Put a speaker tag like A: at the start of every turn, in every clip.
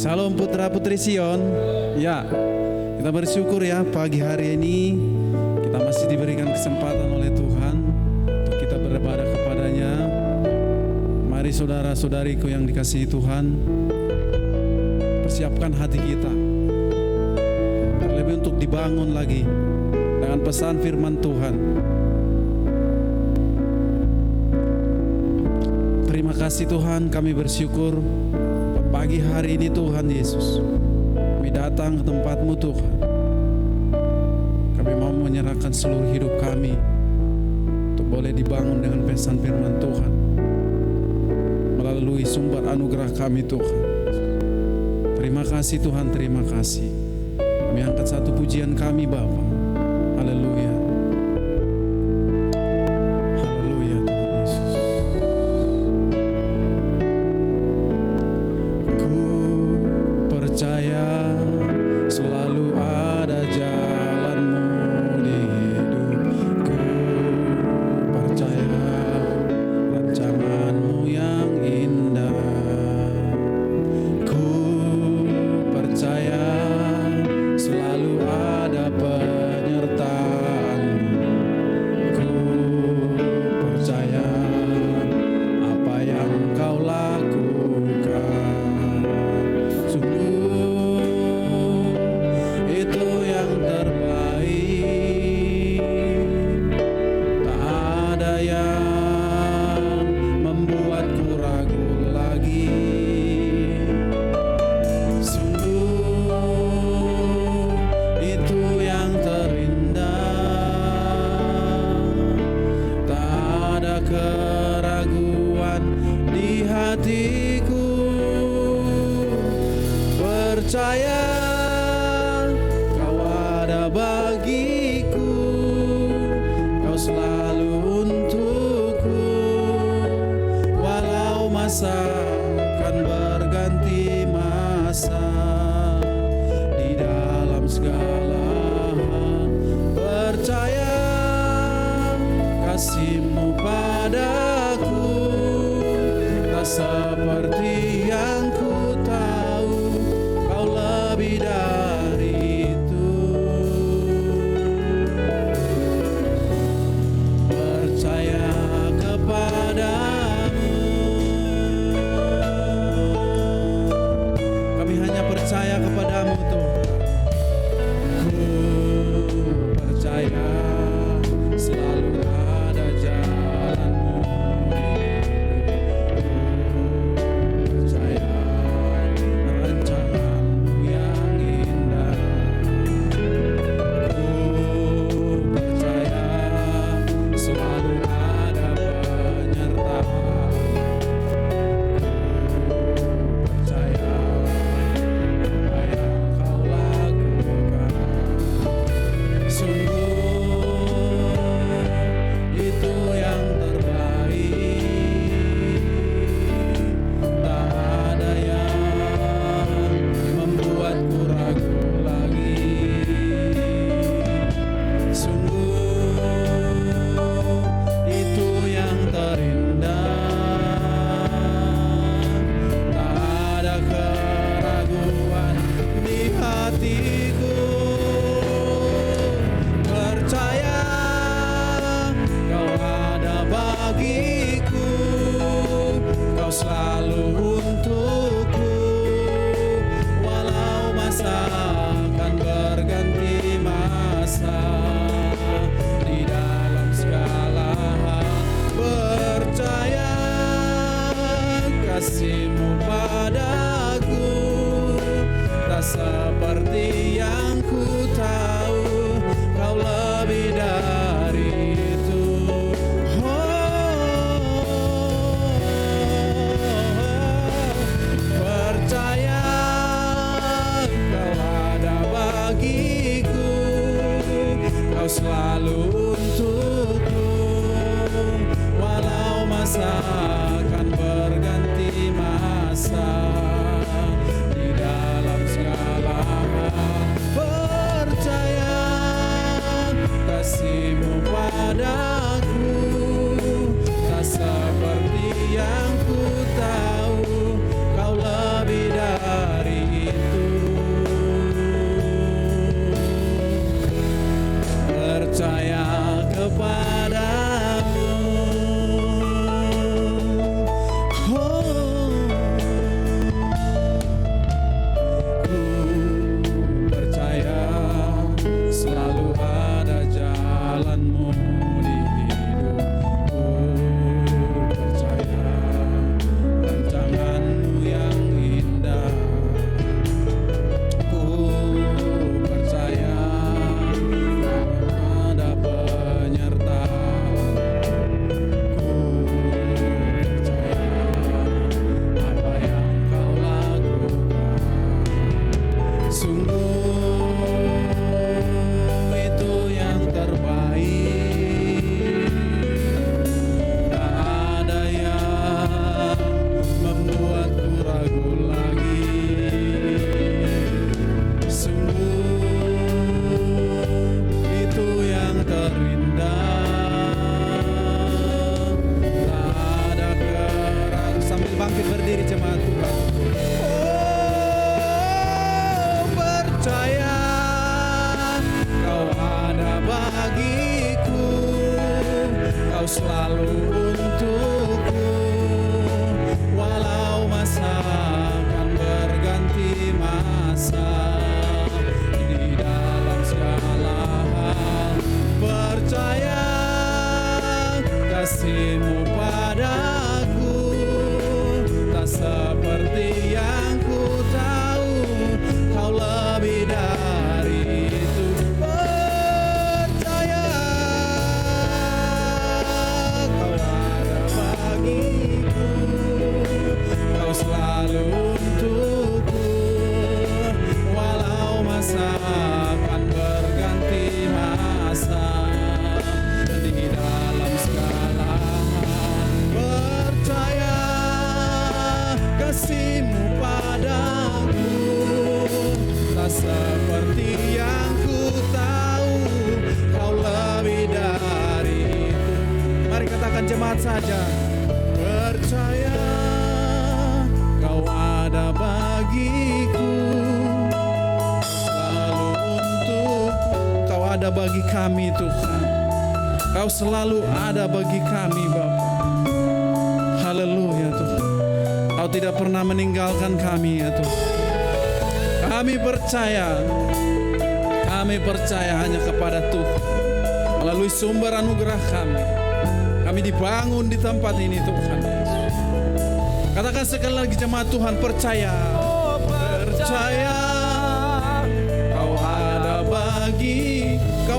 A: Salam putra putri Sion. Ya, kita bersyukur ya pagi hari ini kita masih diberikan kesempatan oleh Tuhan untuk kita beribadah kepadanya. Mari saudara-saudariku yang dikasihi Tuhan, persiapkan hati kita terlebih untuk dibangun lagi dengan pesan firman Tuhan. Terima kasih Tuhan, kami bersyukur pagi hari ini Tuhan Yesus, kami datang ke tempat-Mu Tuhan. Kami mau menyerahkan seluruh hidup kami untuk boleh dibangun dengan pesan firman Tuhan melalui sumber anugerah kami Tuhan. Terima kasih Tuhan, terima kasih. Kami angkat satu pujian kami Bapa. Haleluya.
B: Seperti yang ku tahu, kau lebih dari
A: selalu untukku, walau masa akan berganti masa. Di dalam segala hal percaya kasih-Mu padaku, tak seperti yang ku tahu, Kau lebih dari itu. Percaya Kau ada bagiku, Kau selalu untukku, walau masa akan berganti masa. Di dalam segala hal percaya kasih-Mu padaku, tak seperti yang ku tahu, Kau lebih dari itu. Mari katakan jemaat saja. Percaya Kau ada bagiku, selalu untukku. Kau ada bagi kami Tuhan, Kau selalu ada bagi kami Bapa. Haleluya Tuhan, Kau tidak pernah meninggalkan kami ya Tuhan. Kami percaya hanya kepada Tuhan. Melalui sumber anugerah kami dibangun di tempat ini Tuhan Yesus. Katakan sekali lagi jemaat Tuhan, percaya. Percaya Kau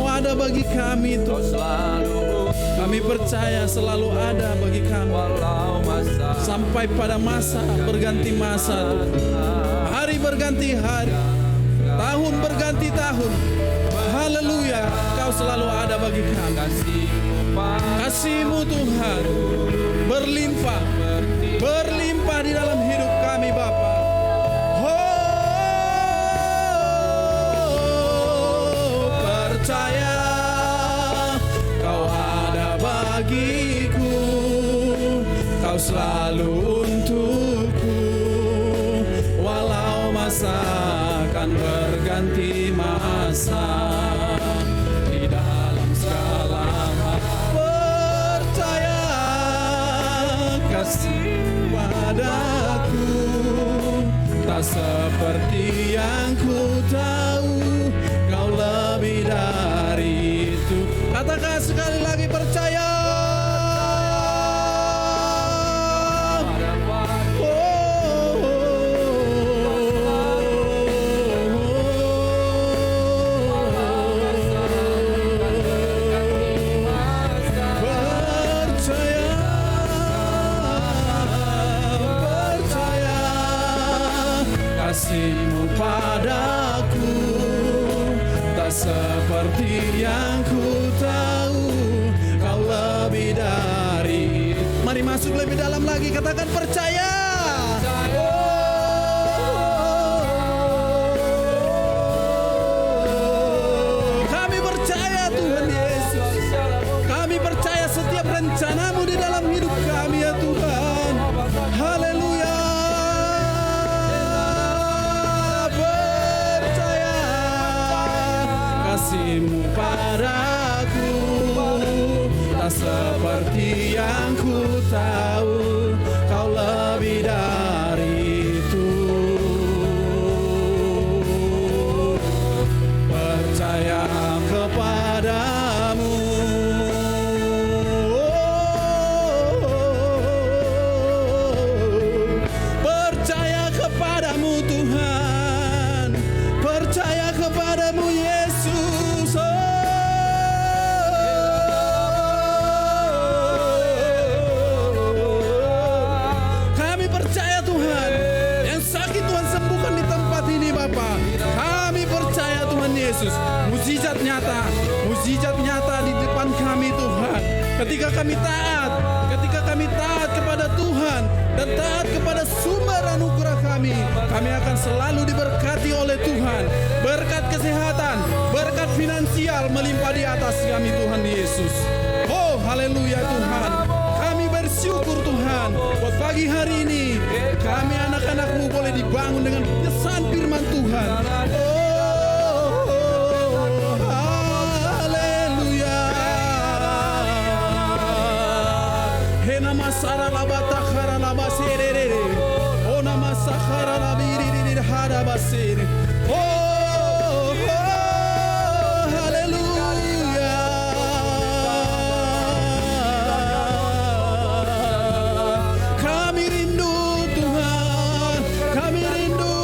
A: ada bagi kami Tuhan. Kami percaya selalu ada bagi kami, sampai pada masa berganti masa Tuhan. Hari berganti hari, tahun berganti tahun. Haleluya, Kau selalu ada bagi kami. Kasih-Mu Tuhan berlimpah di dalam hidup kami Bapa. Percaya Kau ada bagiku, Kau selalu untukku, walau masa akan berganti masa. Di dalam segala hal percaya kasih padaku, tak seperti yang ku tahu, Kau lebih dari itu. Katakan sekali lagi, percaya. Kasih-Mu padaku, tak seperti yang ku tahu, Kau lebih dari. Mari masuk lebih dalam lagi, katakan percaya. Kami percaya Tuhan Yesus, kami percaya setiap rencana-Mu di dalam hidup kami ya Tuhan. Haleluya. Kasih-Mu padaku, tak seperti yang ku tahu, Kau lebih dari itu. Percaya kepadamu, percaya kepadamu Tuhan, percaya kepadamu Yesus. Kami percaya Tuhan, yang sakit Tuhan sembuhkan di tempat ini Bapa. Kami percaya Tuhan Yesus, mukjizat nyata di depan kami Tuhan. Ketika kami taat kepada Tuhan dan taat kepada sumber anugerah kami akan selalu diberkati oleh Tuhan. Berkat kesehatan, berkat finansial melimpah di atas kami Tuhan Yesus. Oh haleluya Tuhan, kami bersyukur Tuhan buat pagi hari ini kami anak-anak-Mu boleh dibangun dengan pesan firman Tuhan. masara labata khara labasere. Ona masakara labiri harabasere. Oh, haleluya. Kami rindu Tuhan, kami rindu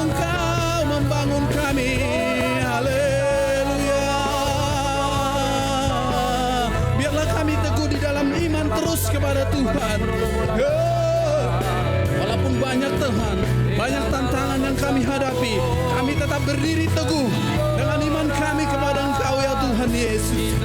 A: Engkau membangun kami. Haleluya. Biarlah kami teguh di dalam iman terus kepada Tuhan. Walaupun banyak Tuhan, banyak tantangan yang kami hadapi, kami tetap berdiri teguh dengan iman kami kepada Engkau ya Tuhan Yesus.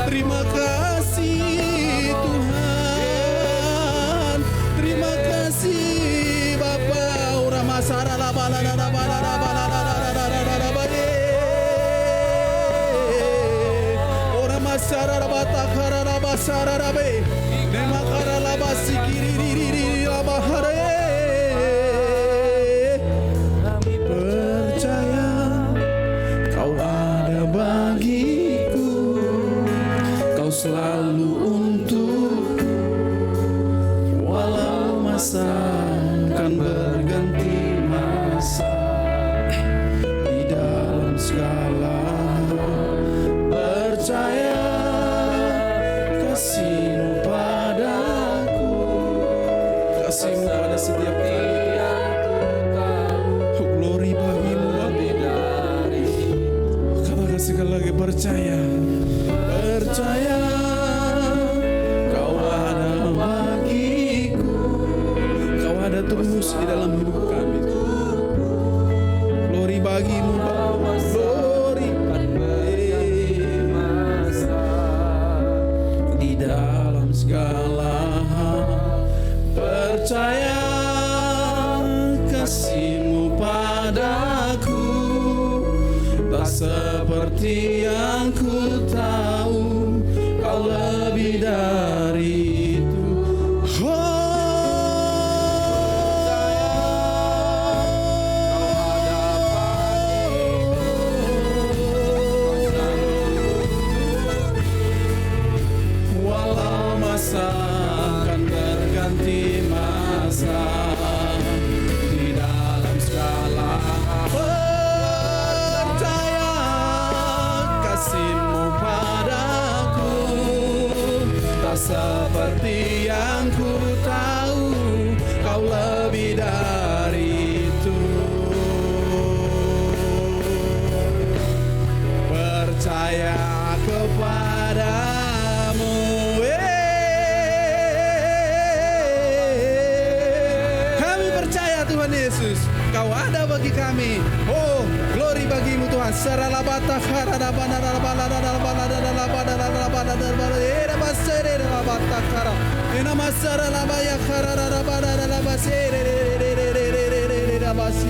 A: Terima kasih Tuhan, terima kasih Bapa. Ora masara la bala la bala la bala la bala. Ora masara la bata khara la basara la be. Ne makara la basikiri la bahare. Kami percaya Kau ada bagiku, Kau selalu untukku, walau masa kan berganti masa. Di dalam segala percaya kasih-Mu padaku, kasih-Mu pada setiap tiap oh, glory bagi-Mu Bapa. Katakan sekali lagi percaya Kau ada bagiku, Kau ada terus di dalam hidup kami. Glory bagi-Mu Bapa, glory. Di dalam segala hal percaya kasih-Mu padaku, tak seperti yang ku tahu, Kau lebih dari itu. Walau masa akan berganti masa, di dalam segala percaya kasih-Mu padaku, tak seperti yang ku tahu, Kau lebih dari itu. Percaya kepadamu, kami percaya Tuhan Yesus, Kau ada bagi kami. Oh, glory bagi-Mu Tuhan. Saralabata kharadabana dalabana dalabana dalabana dalabana dalabana basere dalabata khara. Ena masara labaya kharadabana dalabasere dalabasi.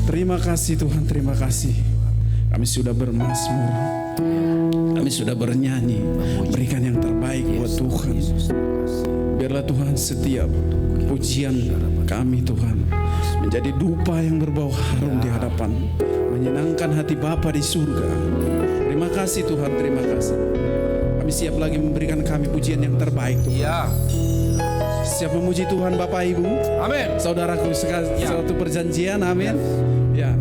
A: Terima kasih Tuhan, terima kasih. Kami sudah bermazmur, kami sudah bernyanyi, berikan yang terbaik buat Tuhan. Biarlah Tuhan setiap pujian kami Tuhan menjadi dupa yang berbau harum di hadapan, menyenangkan hati Bapa di surga. Terima kasih Tuhan, terima kasih. Kami siap lagi memberikan kami pujian yang terbaik Tuhan. Ya. Siap memuji Tuhan Bapak Ibu. Amin. Saudaraku suatu perjanjian, amin. Ya.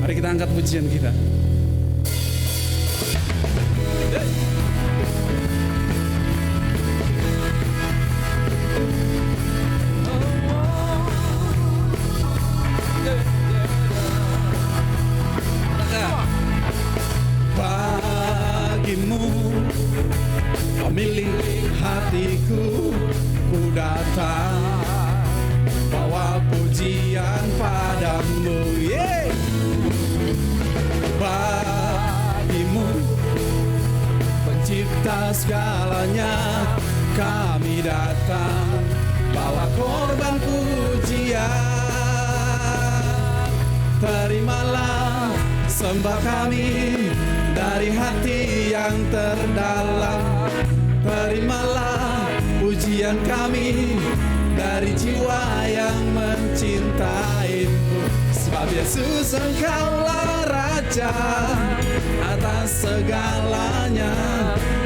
A: Mari kita angkat pujian kita. Bagimu pemilik hatiku, ku datang bawa pujian padamu. Yeah. Bagimu pencipta segalanya, kami datang bawa korban pujian. Terimalah sembah kami dari hati yang terdalam. Terimalah pujian kami dari jiwa yang mencintaimu. Sebab Yesus Engkaulah Raja atas segalanya.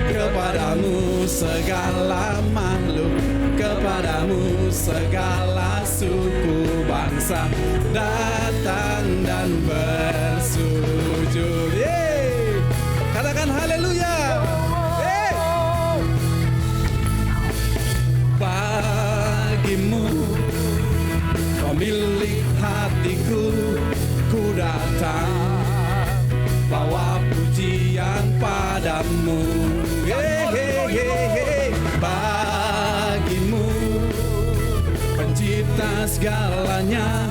A: Kepadamu segala makhluk, kepadamu segala suku bangsa datang dan bersujud. Yeay. Katakan haleluya. Bagimu, pemilik hatiku, ku datang bawa pujian padamu. Bagimu, pencipta segalanya,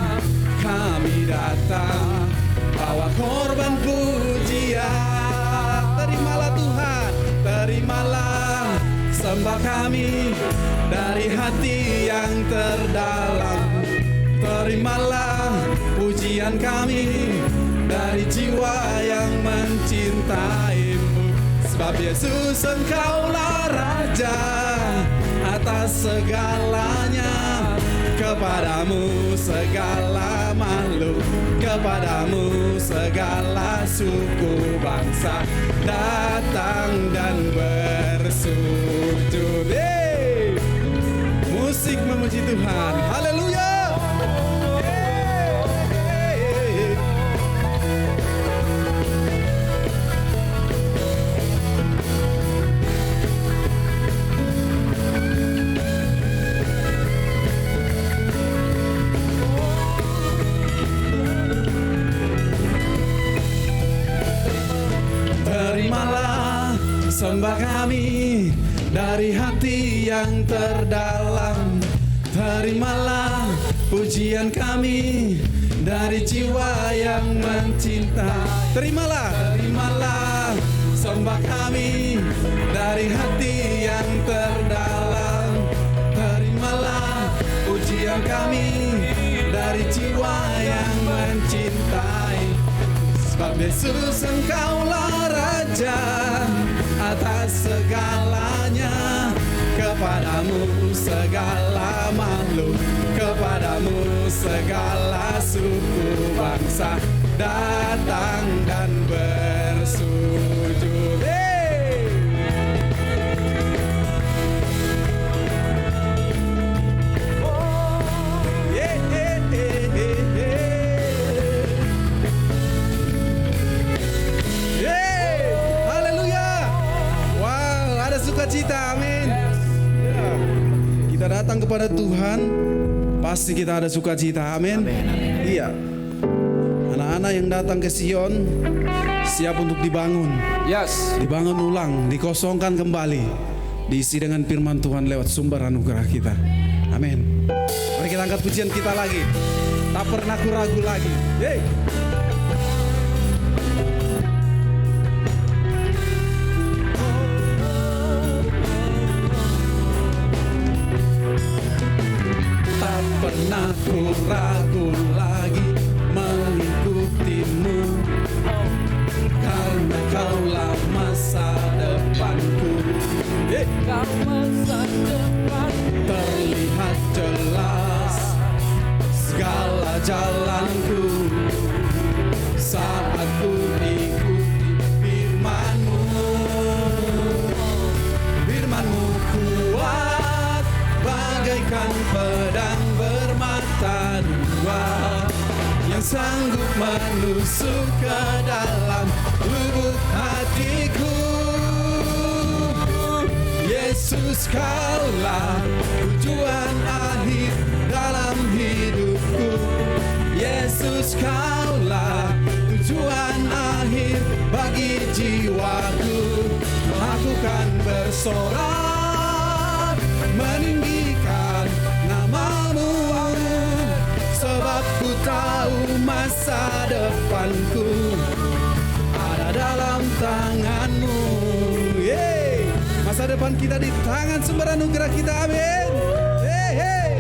A: kami datang bawa korban pujian. Terimalah Tuhan, terimalah sembah kami dari hati yang terdalam. Terimalah pujian kami dari jiwa yang mencintaimu. Sebab Yesus Engkaulah Raja atas segalanya. Kepadamu segala makhluk, kepadamu segala suku bangsa datang dan bersujud. Musik memuji Tuhan. Haleluya. Terimalah sembah kami dari hati yang terdalam. Terimalah pujian kami dari jiwa yang mencinta. Terimalah, terimalah sembah kami dari hati yang terdalam. Terimalah pujian kami dari jiwa yang mencintai. Sebab Yesus Engkaulah Raja atas segalanya. Kepadamu segala makhluk, kepadamu segala suku bangsa datang dan bersujud. Sukacita, amin. Ya. Kita datang kepada Tuhan, pasti kita ada sukacita, amin. Iya. Anak-anak yang datang ke Sion siap untuk dibangun. Yes. Dibangun ulang, dikosongkan kembali, diisi dengan firman Tuhan lewat sumber anugerah kita. Amin. Mari kita angkat pujian kita lagi. Tak pernah ragu lagi. Yeay. Pernah ku ragu lagi mengikutimu, karena kaulah masa depanku. Kau masa depan terlihat jelas segala jalanku saat ku ikuti firman-Mu. Firman-Mu kuat bagaikan pedang bermata dua yang sanggup menusuk ke dalam lubuk hatiku. Yesus, Kaulah tujuan akhir dalam hidupku. Yesus, Kaulah tujuan akhir bagi jiwaku. Aku kan bersorak meninggikan nama-Mu, sebab ku tahu masa depanku ada dalam tangan-Mu. Yeay. Masa depan kita di tangan sumber anugerah kita, amin. Hey, hey.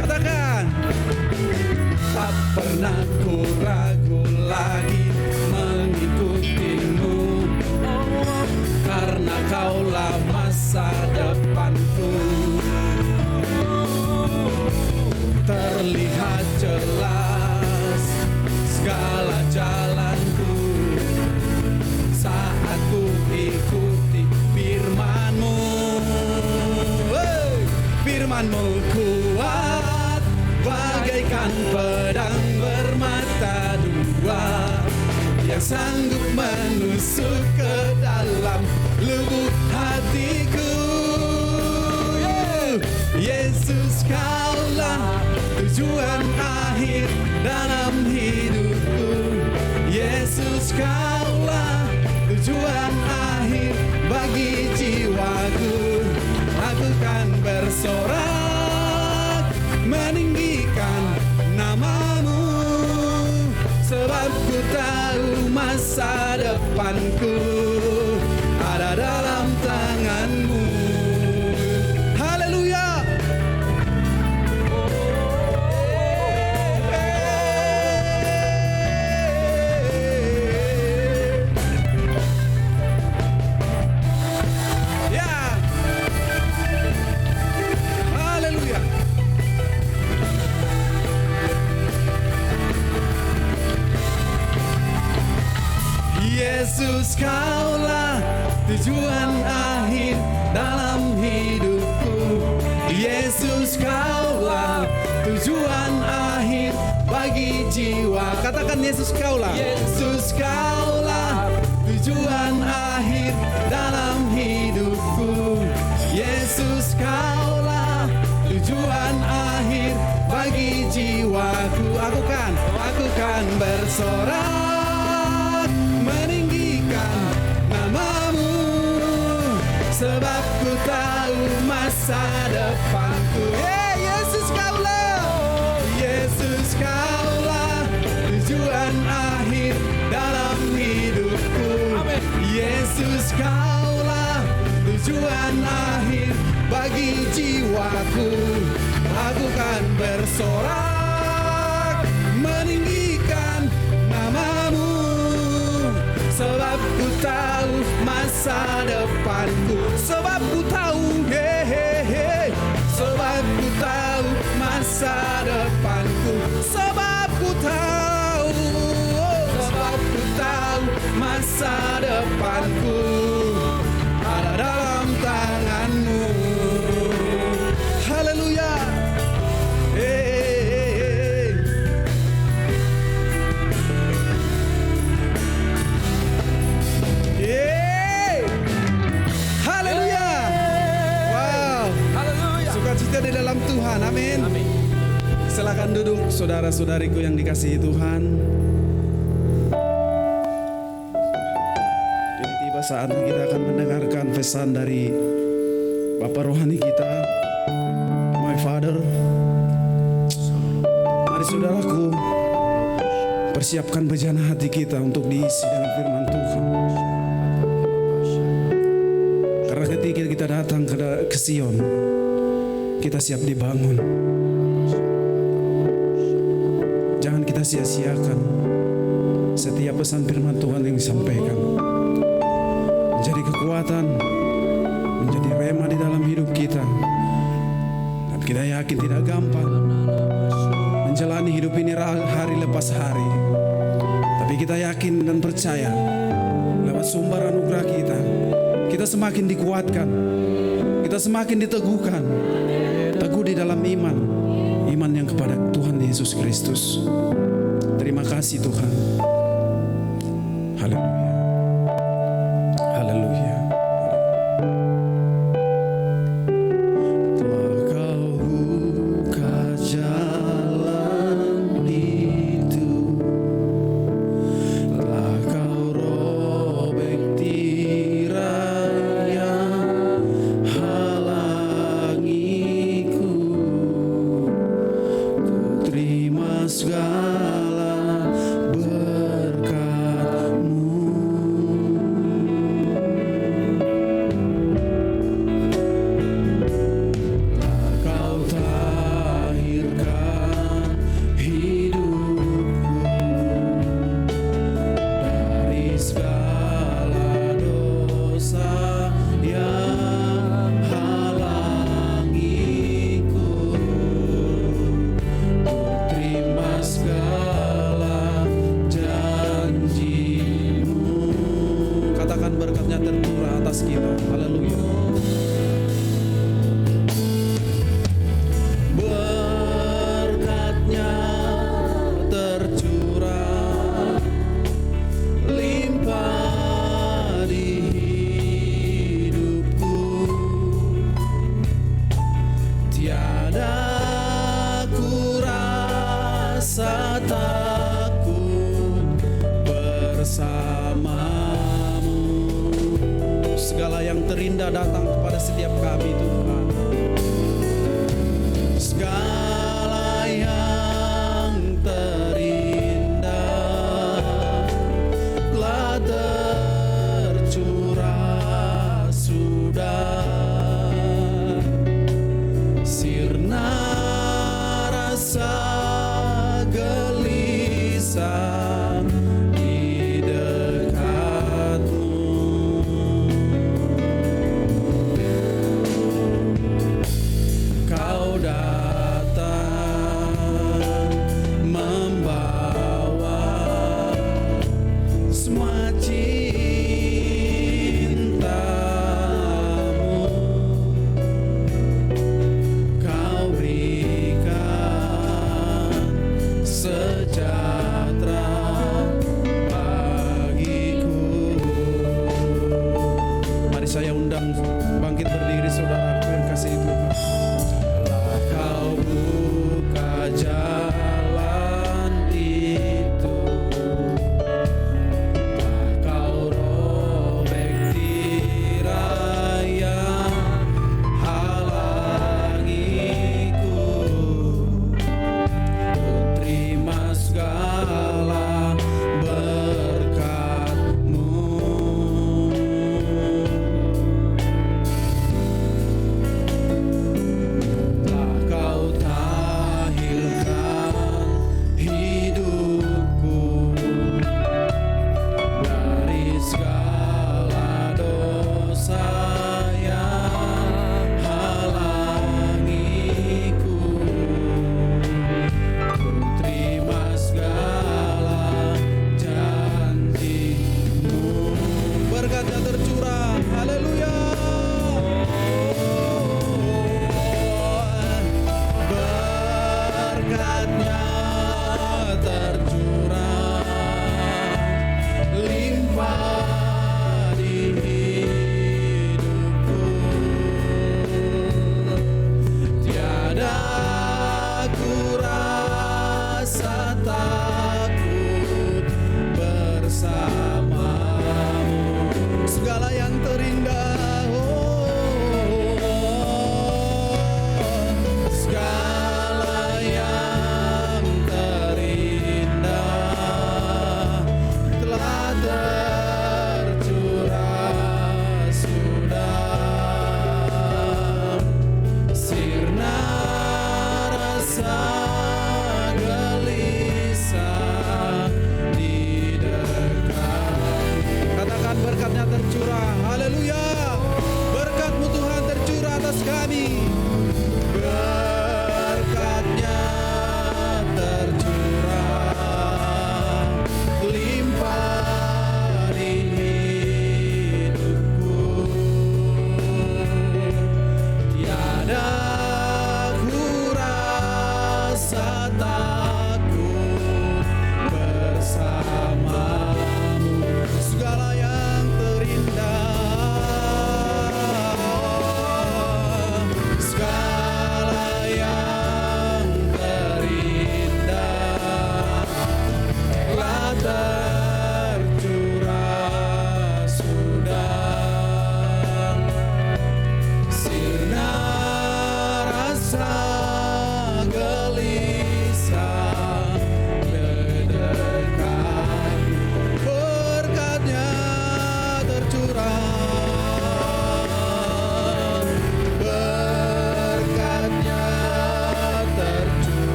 A: Katakan, pernah ku ragu lagi mengikutimu, karena kaulah masa depanku. Terlihat jelas segala jalanku saat ku ikuti firman-Mu. Firman-Mu kuat bagaikan pedang bermata dua yang sanggup menusuk ke dalam lubuk hatiku. Yesus, kaulah tujuan akhir dalam hidupku. Yesus, kaulah tujuan akhir bagi jiwaku. Aku kan bersorak meninggikan nama-Mu, sebab ku tahu masa depanku ada dalam tangan-Mu. Haleluya. Yesus, kaulah tujuan akhir dalam hidupku. Yesus, kaulah tujuan akhir bagi jiwa. Katakan, Yesus, kaulah. Yesus, kaulah tujuan akhir dalam hidupku. Yesus, kaulah tujuan akhir bagi jiwaku. Aku kan bersorak meninggikan nama-Mu, sebab ku tahu masa depanku. Yesus, kaulah. Yesus, kaulah tujuan akhir dalam hidupku. Amen. Yesus, kaulah tujuan akhir bagi jiwaku. Aku kan bersorak meninggikan nama-Mu, sebab ku tahu masa depanku. Sebab ku tahu, sebab ku tahu masa depanku. Sebab ku tahu, sebab ku tahu masa depanku ada dalam tangan-Mu. Haleluya. Haleluya. Wow. Haleluya. Sukacita di dalam Tuhan. Amin. Amin. Silakan duduk, saudara-saudariku yang dikasihi Tuhan. Jadi tiba saatnya kita akan mendengarkan pesan dari Bapa rohani kita, My Father. Mari saudaraku, persiapkan bejana hati kita untuk diisi dengan firman Tuhan. Karena ketika kita datang ke Sion, kita siap dibangun. Jangan kita sia-siakan setiap pesan firman Tuhan yang disampaikan. Menjadi kekuatan, menjadi rema di dalam hidup kita. Dan kita yakin tidak gampang menjalani hidup ini hari lepas hari. Tapi kita yakin dan percaya lewat sumber anugerah kita semakin dikuatkan, kita semakin diteguhkan, teguh di dalam iman yang kepada Tuhan Yesus Kristus. Terima kasih Tuhan. Haleluya. Haleluya. Telah Kau buka jalan itu, telah Kau robek tirai yang halangiku. Ku terima segala berkat-Mu. Telah Kau tahirkan hidupku. atas kita. Haleluya. Berkat-Nya tercurah limpah di hidupku. Tiada ku rasa takut bersamamu. Segala yang terindah datang kepada setiap kami, Tuhan. Segala yang terindah telah tercurah sudah. Sirna rasa gelisah di dekat-Mu. Kau datang membawa semua cinta-Mu. Kau berikan sejahtera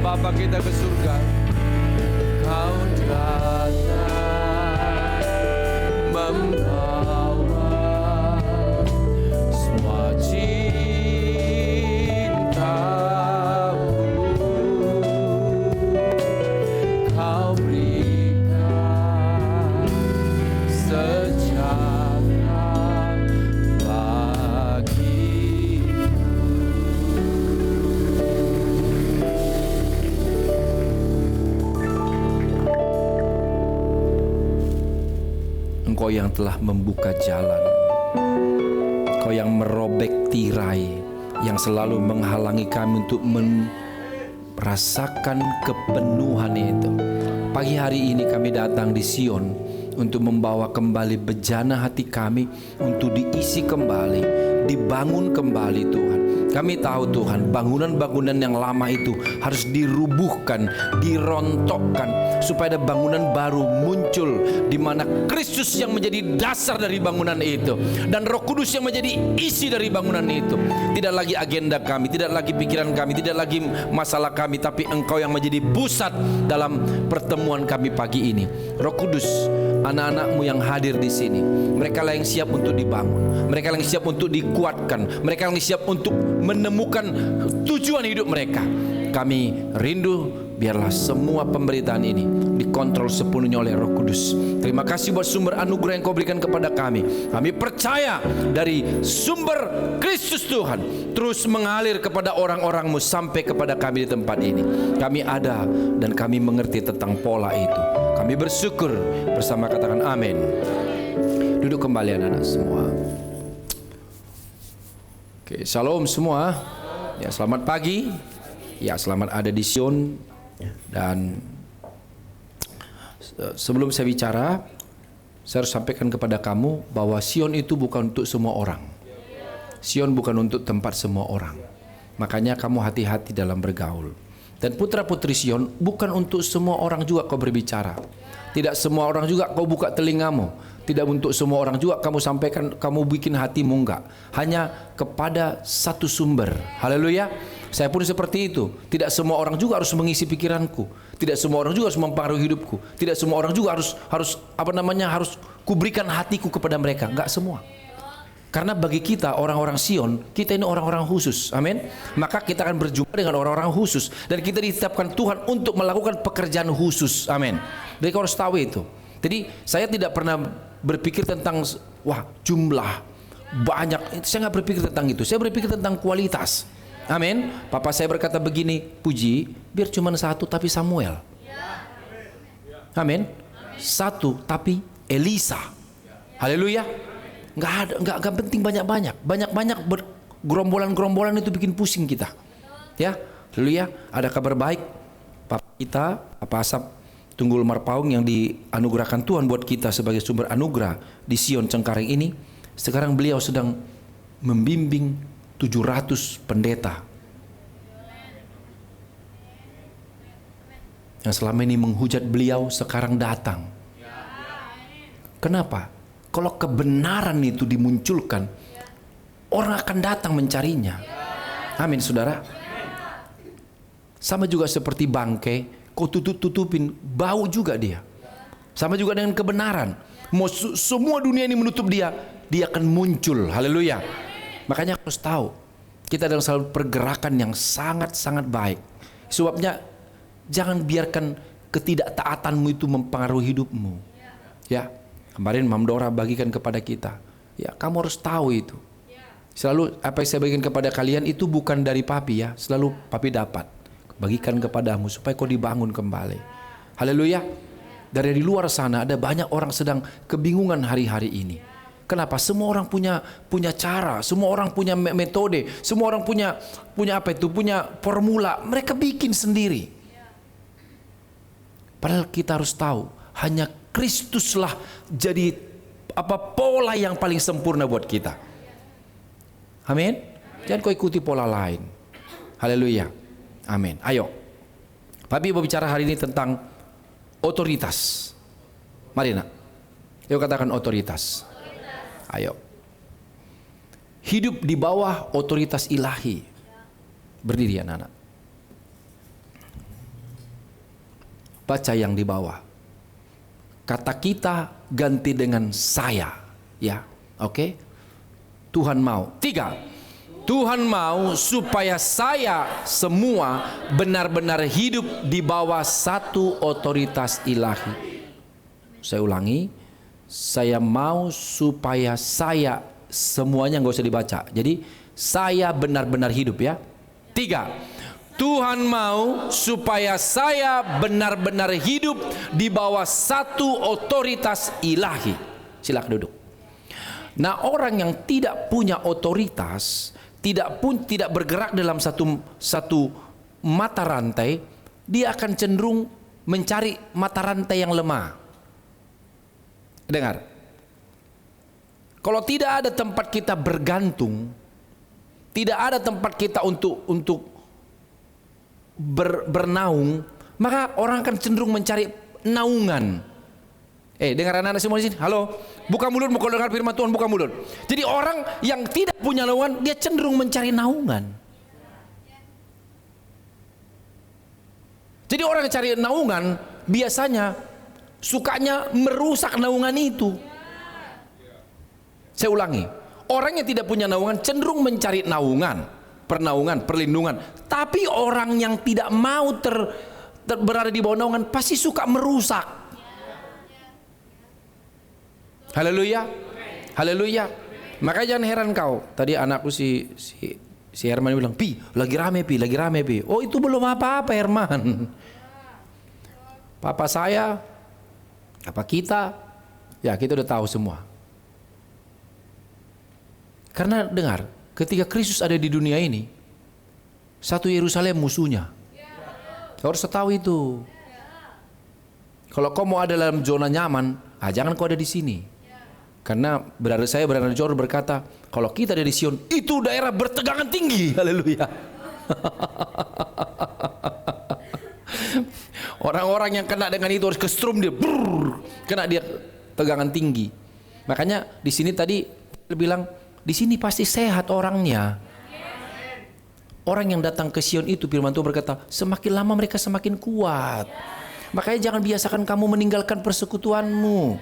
B: Bapa kita ke surga, Kau datang membawa semua cinta-Mu. Kau berikan sejahtera bagiku. Engkau yang telah membuka jalan, Engkau yang merobek tirai yang selalu menghalangi kami untuk merasakan kepenuhan itu. Pagi hari ini kami datang di Sion untuk membawa kembali bejana hati kami, untuk diisi kembali, dibangun kembali Tuhan. Kami tahu Tuhan, bangunan-bangunan yang lama itu harus dirubuhkan, dirontokkan, supaya ada bangunan baru muncul, di mana Kristus yang menjadi dasar dari bangunan itu, dan Roh Kudus yang menjadi isi dari bangunan itu. Tidak lagi agenda kami, tidak lagi pikiran kami, tidak lagi masalah kami, tapi Engkau yang menjadi pusat dalam pertemuan kami pagi ini. Roh Kudus, anak-anak-Mu yang hadir di sini, mereka lah yang siap untuk dibangun, mereka lah yang siap untuk dikuatkan, mereka yang siap untuk menemukan tujuan hidup mereka. Kami rindu biarlah semua pemberitaan ini dikontrol sepenuhnya oleh Roh Kudus. Terima kasih buat sumber anugerah yang Kau berikan kepada kami. Kami percaya dari sumber Kristus Tuhan terus mengalir kepada orang-orang-Mu sampai kepada kami di tempat ini. Kami ada dan kami mengerti tentang pola itu. Kami bersyukur bersama, katakan amin. Duduk kembali anak-anak semua. Oke, shalom semua. Ya, selamat pagi. Ya, selamat ada di Sion. Dan sebelum saya bicara, saya harus sampaikan kepada kamu bahwa Sion itu bukan untuk semua orang. Sion bukan untuk tempat semua orang. Makanya kamu hati-hati dalam bergaul. Dan putra-putri Sion bukan untuk semua orang juga kau berbicara. Tidak semua orang juga kau buka telingamu. Tidak untuk semua orang juga kamu sampaikan, kamu bikin hatimu, enggak. Hanya kepada satu sumber. Haleluya. Saya pun seperti itu. Tidak semua orang juga harus mengisi pikiranku. Tidak semua orang juga harus mempengaruhi hidupku. Tidak semua orang juga harus kuberikan hatiku kepada mereka. Enggak semua. Karena bagi kita orang-orang Sion, kita ini orang-orang khusus. Amin. Maka kita akan berjumpa dengan orang-orang khusus, dan kita ditetapkan Tuhan untuk melakukan pekerjaan khusus. Amin. Jadi kau harus tahu itu. Jadi saya tidak pernah berpikir tentang jumlah banyak. Saya nggak berpikir tentang itu. Saya berpikir tentang kualitas. Amin. Papa saya berkata begini, Puji, biar cuma satu tapi Samuel. Amin. Satu tapi Elisa. Haleluya. Nggak penting banyak-banyak. Banyak-banyak gerombolan-gerombolan itu bikin pusing kita. Ya, haleluya. Ada kabar baik. Papa kita, Papa Asap Tunggul Marpaung, yang dianugerahkan Tuhan buat kita sebagai sumber anugerah di Sion Cengkareng ini, sekarang beliau sedang membimbing 700 pendeta yang selama ini menghujat beliau, sekarang datang. Kenapa? Kalau kebenaran itu dimunculkan, orang akan datang mencarinya. Amin, saudara. Sama juga seperti bangkai, kau tutupin, bau juga dia. Sama juga dengan kebenaran. Mau semua dunia ini menutup dia, dia akan muncul. Haleluya. Makanya harus tahu, kita dalam satu pergerakan yang sangat-sangat baik. Sebabnya jangan biarkan ketidaktaatanmu itu mempengaruhi hidupmu. Ya, kemarin Mam Dora bagikan kepada kita. Ya, kamu harus tahu itu. Selalu apa yang saya bagikan kepada kalian itu bukan dari papi ya. Selalu papi dapat bagikan kepadamu supaya kau dibangun kembali. Haleluya. Dari luar sana ada banyak orang sedang kebingungan hari-hari ini. Kenapa? Semua orang punya cara, semua orang punya metode, semua orang punya formula. Mereka bikin sendiri. Padahal kita harus tahu, hanya Kristuslah jadi pola yang paling sempurna buat kita. Amin. Jangan kau ikuti pola lain. Haleluya. Amin. Ayo, Papi mau bicara hari ini tentang otoritas. Mari nak, yuk katakan otoritas. Ayo. Hidup di bawah otoritas ilahi. Berdiri anak-anak. Baca yang di bawah. Kata kita ganti dengan saya, ya. Oke? Tuhan mau. 3. Tuhan mau supaya saya semua benar-benar hidup di bawah satu otoritas ilahi. Saya ulangi, saya mau supaya saya semuanya, nggak usah dibaca. Jadi saya benar-benar hidup, ya. 3. Tuhan mau supaya saya benar-benar hidup di bawah satu otoritas ilahi. Silakan duduk. Nah, orang yang tidak punya otoritas, tidak bergerak dalam satu mata rantai, dia akan cenderung mencari mata rantai yang lemah. Dengar. Kalau tidak ada tempat kita bergantung, tidak ada tempat kita untuk bernaung, maka orang akan cenderung mencari naungan. Dengar anak-anak semua di sini. Halo, buka mulut, mau dengar firman Tuhan, buka mulut. Jadi orang yang tidak punya naungan, dia cenderung mencari naungan. Jadi orang yang cari naungan biasanya sukanya merusak naungan itu. Saya ulangi, orang yang tidak punya naungan cenderung mencari naungan, pernaungan, perlindungan. Tapi orang yang tidak mau berada di bawah naungan pasti suka merusak. Haleluya, haleluya. Makanya jangan heran kau. Tadi anakku si Herman bilang, Pi, lagi rame Pi. Oh, itu belum apa-apa Herman. Papa saya, apa kita, ya kita udah tahu semua. Karena dengar, ketika Kristus ada di dunia ini, satu Yerusalem musuhnya. Kau harus tahu itu. Kalau kau mau ada dalam zona nyaman, jangan kau ada di sini. Karena saya berada di Jordan berkata, kalau kita ada di Sion, itu daerah bertegangan tinggi. Haleluya. Orang-orang yang kena dengan itu harus kestrum dia, kena dia tegangan tinggi. Makanya di sini tadi dia bilang, di sini pasti sehat orangnya. Orang yang datang ke Sion itu, firman Tuhan berkata, semakin lama mereka semakin kuat. Makanya jangan biasakan kamu meninggalkan persekutuanmu.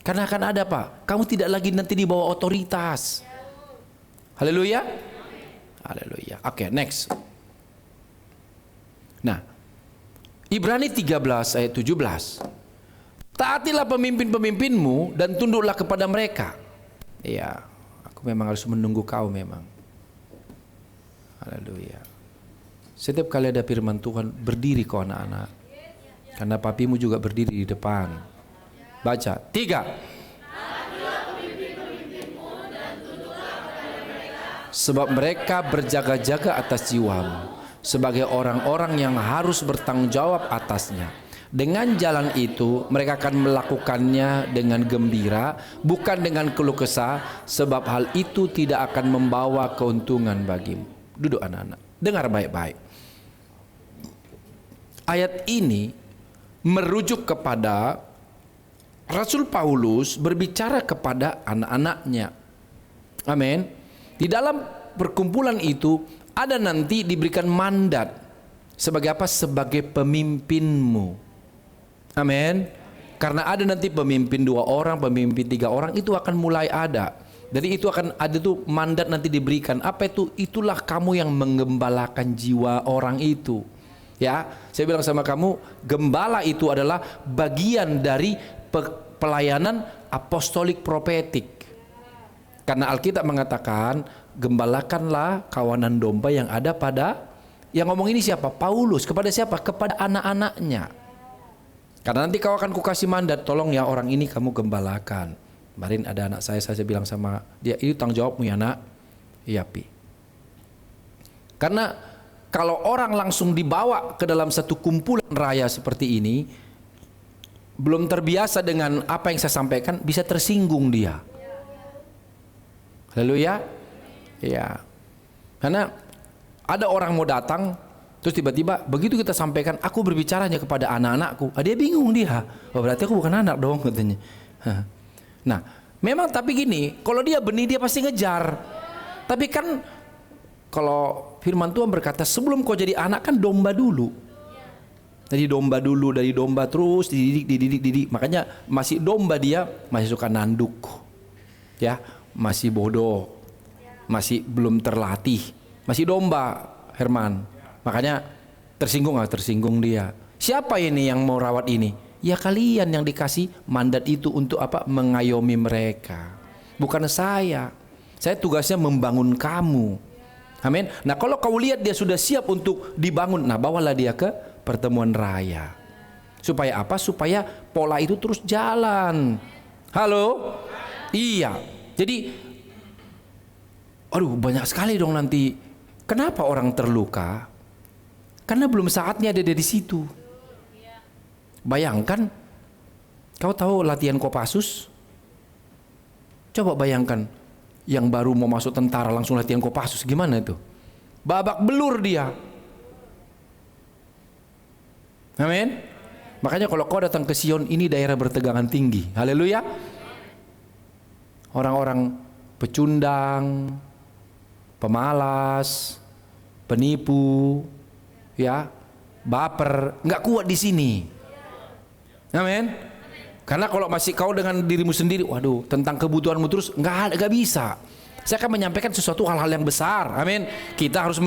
B: Karena akan ada apa? Kamu tidak lagi nanti di bawah otoritas. Haleluya. Haleluya. Oke, next. Nah, Ibrani 13 ayat 17. Taatilah pemimpin-pemimpinmu dan tunduklah kepada mereka. Iya, aku memang harus menunggu kau memang. Haleluya. Setiap kali ada firman Tuhan, berdiri kau anak-anak. Karena papimu juga berdiri di depan. Baca. 3. Sebab mereka berjaga-jaga atas jiwamu, sebagai orang-orang yang harus bertanggung jawab atasnya. Dengan jalan itu mereka akan melakukannya dengan gembira, bukan dengan keluh kesah, sebab hal itu tidak akan membawa keuntungan bagimu. Duduk anak-anak, dengar baik-baik. Ayat ini merujuk kepada Rasul Paulus berbicara kepada anak-anaknya. Amin. Di dalam perkumpulan itu ada nanti diberikan mandat sebagai apa? Sebagai pemimpinmu. Amin. Karena ada nanti pemimpin 2 orang, pemimpin 3 orang, itu akan mulai ada. Jadi itu akan ada tuh mandat nanti diberikan. Apa itu? Itulah kamu yang menggembalakan jiwa orang itu. Ya, saya bilang sama kamu, gembala itu adalah bagian dari pelayanan apostolik profetik. Karena Alkitab mengatakan, gembalakanlah kawanan domba yang ada pada, yang ngomong ini siapa? Paulus. Kepada siapa? Kepada anak-anaknya. Karena nanti kau akan kukasih mandat, tolong ya orang ini kamu gembalakan. Kemarin ada anak saya bilang sama dia, ini tanggung jawabmu ya nak. Iya Pi. Karena kalau orang langsung dibawa ke dalam satu kumpulan raya seperti ini, belum terbiasa dengan apa yang saya sampaikan, bisa tersinggung dia. Haleluya. Ya. Karena ada orang mau datang, terus tiba-tiba begitu kita sampaikan, aku berbicaranya kepada anak-anakku, dia bingung dia. Oh, berarti aku bukan anak dong katanya. Nah, memang tapi gini, kalau dia benih dia pasti ngejar. Tapi kan kalau firman Tuhan berkata sebelum kau jadi anak kan domba dulu. Dari domba dulu, dari domba terus dididik. Makanya masih domba dia masih suka nanduk. Ya, masih bodoh. Masih belum terlatih. Masih domba, Herman. Makanya tersinggung dia. Siapa ini yang mau rawat ini? Ya kalian yang dikasih mandat itu untuk apa? Mengayomi mereka. Bukan saya. Saya tugasnya membangun kamu. Amin. Nah, kalau kau lihat dia sudah siap untuk dibangun, nah bawalah dia ke pertemuan raya. Supaya apa? Supaya pola itu terus jalan. Halo? Iya. Jadi aduh, banyak sekali dong nanti. Kenapa orang terluka? Karena belum saatnya ada di situ. Bayangkan, kau tahu latihan Kopassus? Coba bayangkan, yang baru mau masuk tentara langsung latihan Kopassus, gimana itu? Babak belur dia. Amin. Makanya kalau kau datang ke Sion, ini daerah bertegangan tinggi. Haleluya. Orang-orang pecundang, pemalas, penipu, ya, baper, nggak kuat di sini. Amin. Karena kalau masih kau dengan dirimu sendiri, waduh, tentang kebutuhanmu terus nggak bisa. Saya akan menyampaikan sesuatu hal-hal yang besar. Amin. Kita harus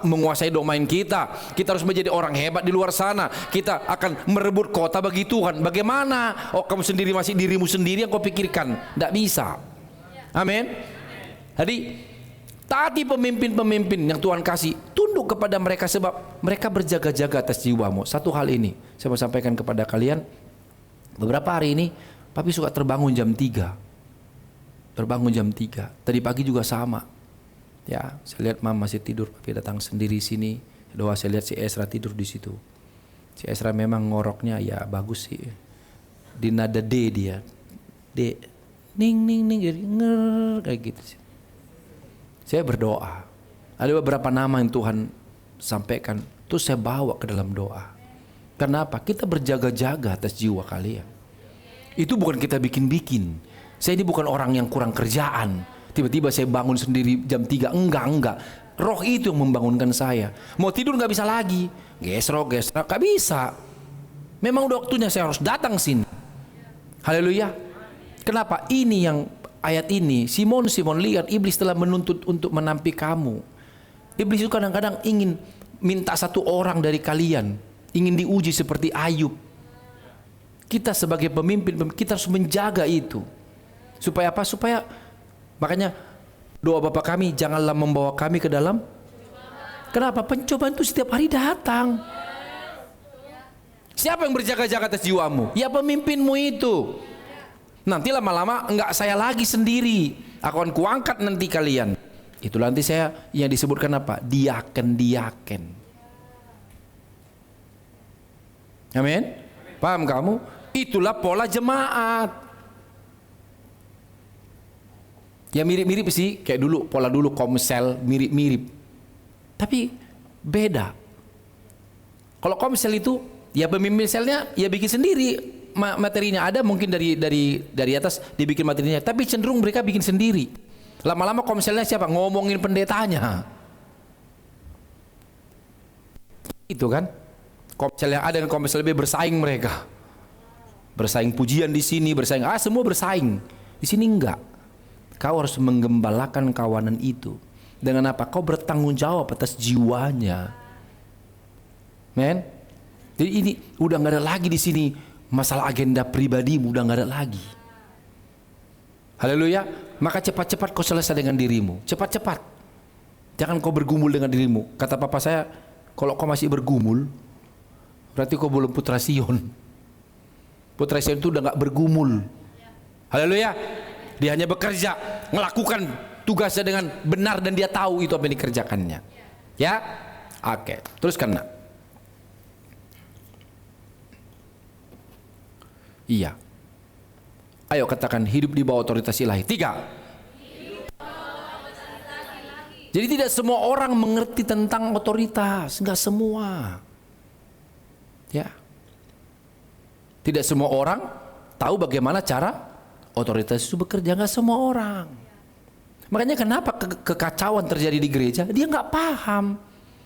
B: menguasai domain kita. Kita harus menjadi orang hebat di luar sana. Kita akan merebut kota bagi Tuhan. Bagaimana? Oh, kamu sendiri masih dirimu sendiri yang kau pikirkan. Tidak bisa. Amin. Jadi taati pemimpin-pemimpin yang Tuhan kasih. Tunduk kepada mereka sebab mereka berjaga-jaga atas jiwamu. Satu hal ini saya mau sampaikan kepada kalian. Beberapa hari ini Papi suka terbangun jam 3. Terbangun jam 3. Tadi pagi juga sama. Ya, saya lihat Mama masih tidur, Papi datang sendiri sini. Doa saya lihat si Esra tidur di situ. Si Esra memang ngoroknya ya bagus sih. Di nada D dia. D. Ning ning ning jadi nger kayak gitu sih. Saya berdoa. Ada beberapa nama yang Tuhan sampaikan, terus saya bawa ke dalam doa. Kenapa? Kita berjaga-jaga atas jiwa kalian. Itu bukan kita bikin-bikin. Saya ini bukan orang yang kurang kerjaan. Tiba-tiba saya bangun sendiri jam 3. Enggak. Roh itu yang membangunkan saya. Mau tidur nggak bisa lagi. Gesrok, nggak bisa. Memang udah waktunya saya harus datang sini. Haleluya. Kenapa? Ini yang ayat ini. Simon lihat iblis telah menuntut untuk menampi kamu. Iblis itu kadang-kadang ingin minta satu orang dari kalian. Ingin diuji seperti Ayub. Kita sebagai pemimpin, kita harus menjaga itu. Supaya apa? Supaya makanya doa Bapa kami, janganlah membawa kami ke dalam. Kenapa? Pencobaan itu setiap hari datang. Siapa yang berjaga-jaga atas jiwamu? Ya pemimpinmu itu. Nanti lama-lama enggak saya lagi sendiri. Aku akan kuangkat nanti kalian. Itulah nanti saya yang disebutkan apa? Diaken. Amin. Paham kamu? Itulah pola jemaat. Ya mirip-mirip sih, kayak dulu pola dulu Komsel mirip-mirip. Tapi beda. Kalau Komsel itu ya pemimpin selnya ya bikin sendiri materinya, ada mungkin dari atas dibikin materinya, tapi cenderung mereka bikin sendiri. Lama-lama Komselnya siapa? Ngomongin pendetanya. Itu kan? Komsel yang ada dan Komsel lebih bersaing mereka. Bersaing pujian di sini, bersaing semua bersaing. Di sini enggak. Kau harus menggembalakan kawanan itu. Dengan apa? Kau bertanggung jawab atas jiwanya. Men? Jadi ini udah nggak ada lagi di sini masalah agenda pribadimu, udah nggak ada lagi. Haleluya. Maka cepat-cepat kau selesai dengan dirimu. Cepat-cepat. Jangan kau bergumul dengan dirimu. Kata papa saya, kalau kau masih bergumul, berarti kau belum putra Sion. Putra Sion itu udah nggak bergumul. Haleluya. Dia hanya bekerja, melakukan tugasnya dengan benar dan dia tahu itu apa yang dikerjakannya. Ya? Oke. Teruskan nak. Iya. Ayo katakan hidup di bawah otoritas ilahi. 3. Jadi tidak semua orang mengerti tentang otoritas, enggak semua. Ya. Tidak semua orang tahu bagaimana cara otoritas itu bekerja, enggak semua orang. Makanya kenapa kekacauan terjadi di gereja? Dia enggak paham.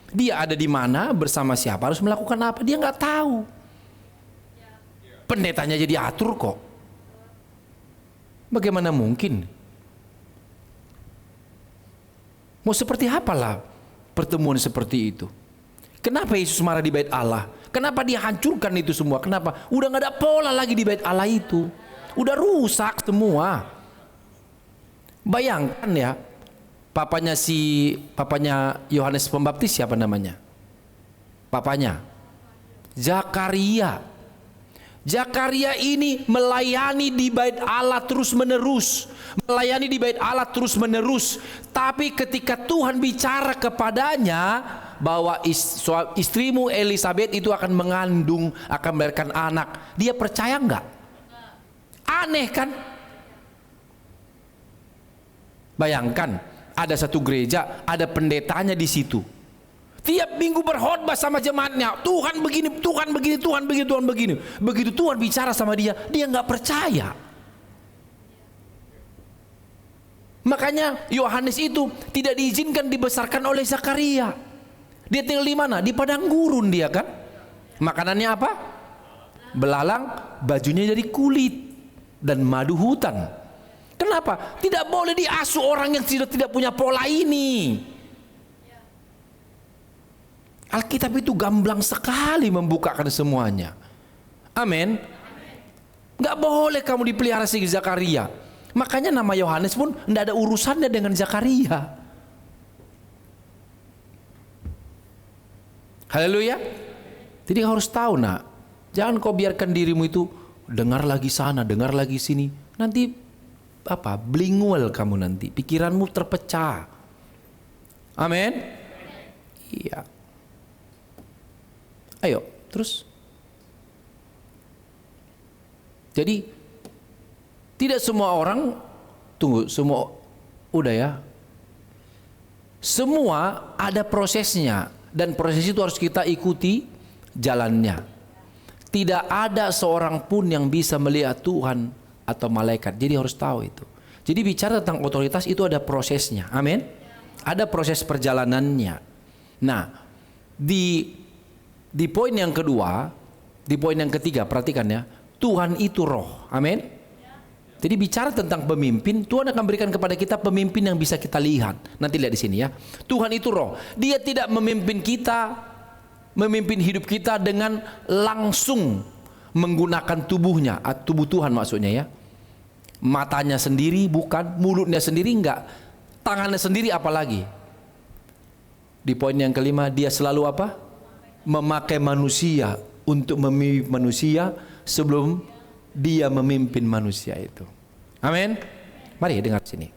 B: Dia ada di mana, bersama siapa, harus melakukan apa, dia nggak tahu. Pendetanya jadi atur kok. Bagaimana mungkin? Mau seperti apalah pertemuan seperti itu? Kenapa Yesus marah di bait Allah? Kenapa dia hancurkan itu semua? Kenapa? Udah nggak ada pola lagi di bait Allah itu. Udah rusak semua. Bayangkan ya, papanya Yohanes Pembaptis siapa namanya? Papanya Zakaria. Zakaria ini melayani di bait Allah terus menerus, melayani di bait Allah terus menerus. Tapi ketika Tuhan bicara kepadanya bahwa istrimu Elisabeth itu akan mengandung, akan melahirkan anak, dia percaya enggak? Aneh kan? Bayangkan, ada satu gereja, ada pendetanya di situ. Tiap minggu berkhotbah sama jemaatnya, Tuhan begini, Tuhan begini, Tuhan begini, Tuhan begini. Begitu Tuhan bicara sama dia, dia nggak percaya. Makanya Yohanes itu tidak diizinkan dibesarkan oleh Zakaria. Dia tinggal di mana? Di padang gurun dia kan. Makanannya apa? Belalang, bajunya jadi kulit dan madu hutan. Kenapa? Tidak boleh diasuh orang yang tidak punya pola ini. Alkitab itu gamblang sekali membukakan semuanya. Amin. Gak boleh kamu dipelihara si Zakaria. Makanya nama Yohanes pun tidak ada urusannya dengan Zakaria. Haleluya. Jadi harus tahu nak, jangan kau biarkan dirimu itu dengar lagi sana, dengar lagi sini. Nanti blingual kamu nanti, pikiranmu terpecah. Amin. Iya. Ayo, terus. Jadi tidak semua orang, semua udah ya. Semua ada prosesnya dan proses itu harus kita ikuti jalannya. Tidak ada seorang pun yang bisa melihat Tuhan atau malaikat. Jadi harus tahu itu. Jadi bicara tentang otoritas itu ada prosesnya. Amin. Ada proses perjalanannya. Nah, di poin yang kedua, di poin yang ketiga, perhatikan ya. Tuhan itu roh. Amin. Jadi bicara tentang pemimpin, Tuhan akan berikan kepada kita pemimpin yang bisa kita lihat. Nanti lihat di sini ya. Tuhan itu roh. Dia tidak memimpin kita, memimpin hidup kita dengan langsung menggunakan tubuhnya, tubuh Tuhan maksudnya ya. Matanya sendiri bukan, mulutnya sendiri enggak, tangannya sendiri apalagi. Di poin yang kelima, dia selalu apa? Memakai manusia untuk memimpin manusia sebelum dia memimpin manusia itu. Amin. Mari dengar sini.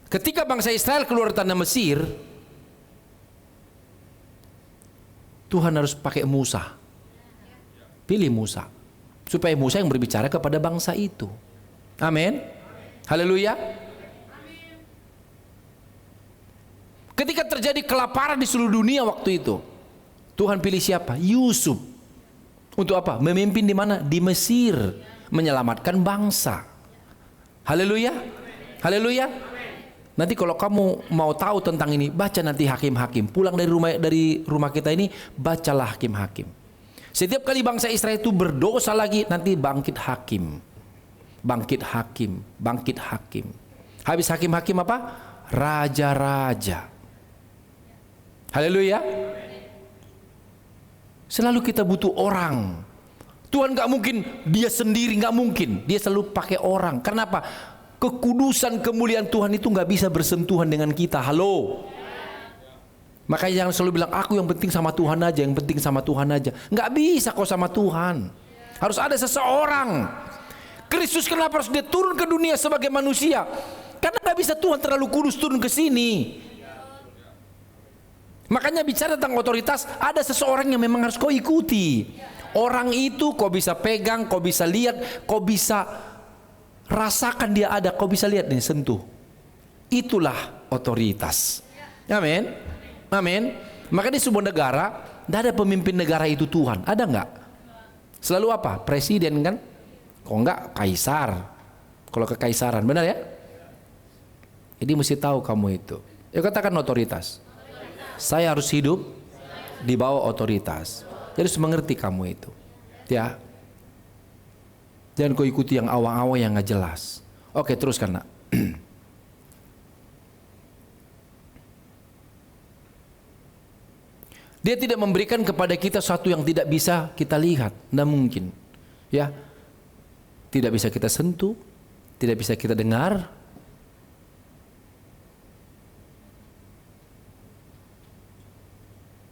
B: Ketika bangsa Israel keluar dari tanah Mesir, Tuhan harus pakai Musa. Pilih Musa supaya Musa yang berbicara kepada bangsa itu. Amin. Haleluya. Ketika terjadi kelaparan di seluruh dunia waktu itu, Tuhan pilih siapa? Yusuf. Untuk apa? Memimpin di mana? Di Mesir, menyelamatkan bangsa. Haleluya. Haleluya. Nanti kalau kamu mau tahu tentang ini, baca nanti Hakim-Hakim. Pulang dari rumah kita ini, bacalah Hakim-Hakim. Setiap kali bangsa Israel itu berdosa lagi, nanti bangkit hakim. Bangkit hakim, bangkit hakim. Habis Hakim-Hakim apa? Raja-raja. Haleluya. Selalu kita butuh orang. Tuhan gak mungkin dia sendiri, gak mungkin. Dia selalu pakai orang. Kenapa? Kekudusan kemuliaan Tuhan itu gak bisa bersentuhan dengan kita. Halo. Makanya jangan selalu bilang aku yang penting sama Tuhan aja, yang penting sama Tuhan aja. Nggak bisa kok sama Tuhan. Harus ada seseorang. Kristus kenapa harus dia turun ke dunia sebagai manusia? Karena nggak bisa Tuhan terlalu kudus turun ke sini. Makanya bicara tentang otoritas, ada seseorang yang memang harus kau ikuti. Orang itu kau bisa pegang, kau bisa lihat, kau bisa rasakan dia ada, kau bisa lihat nih, sentuh. Itulah otoritas. Amin. Amin. Maka di sebuah negara, tidak ada pemimpin negara itu Tuhan. Ada nggak? Selalu apa? Presiden kan? Kok enggak kaisar? Kalau kekaisaran, benar ya? Jadi mesti tahu kamu itu. Ya katakan otoritas. Saya harus hidup di bawah otoritas. Jadi harus mengerti kamu itu. Ya. Jangan kau ikuti yang awang-awang yang nggak jelas. Oke, teruskan nak. Dia tidak memberikan kepada kita sesuatu yang tidak bisa kita lihat, tidak mungkin. Ya. Tidak bisa kita sentuh, tidak bisa kita dengar.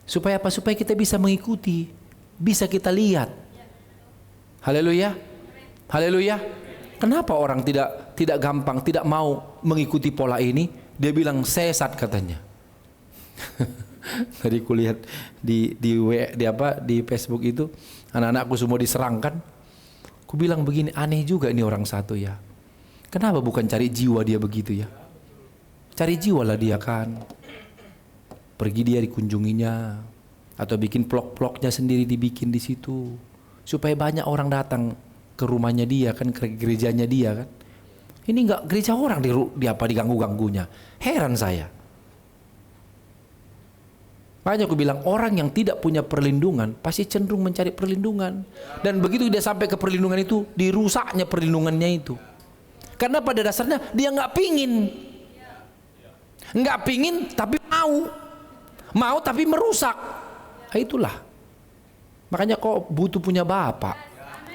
B: Supaya apa? Supaya kita bisa mengikuti, bisa kita lihat. Haleluya. Haleluya. Kenapa orang tidak gampang, tidak mau mengikuti pola ini? Dia bilang sesat katanya. Tadi kulihat di Facebook itu, anak-anakku semua diserangkan. Ku bilang begini, aneh juga ini orang satu ya. Kenapa bukan cari jiwa dia begitu ya? Cari jiwa lah dia kan. Pergi dia dikunjunginya, atau bikin vlog-vlognya sendiri dibikin di situ, supaya banyak orang datang ke rumahnya dia kan, ke gerejanya dia kan. Ini enggak gereja orang di apa diganggu-ganggunya. Heran saya. Makanya aku bilang orang yang tidak punya perlindungan pasti cenderung mencari perlindungan, dan begitu dia sampai ke perlindungan itu, dirusaknya perlindungannya itu. Karena pada dasarnya dia nggak pingin tapi mau tapi merusak. Nah, itulah. Makanya kok butuh punya bapak.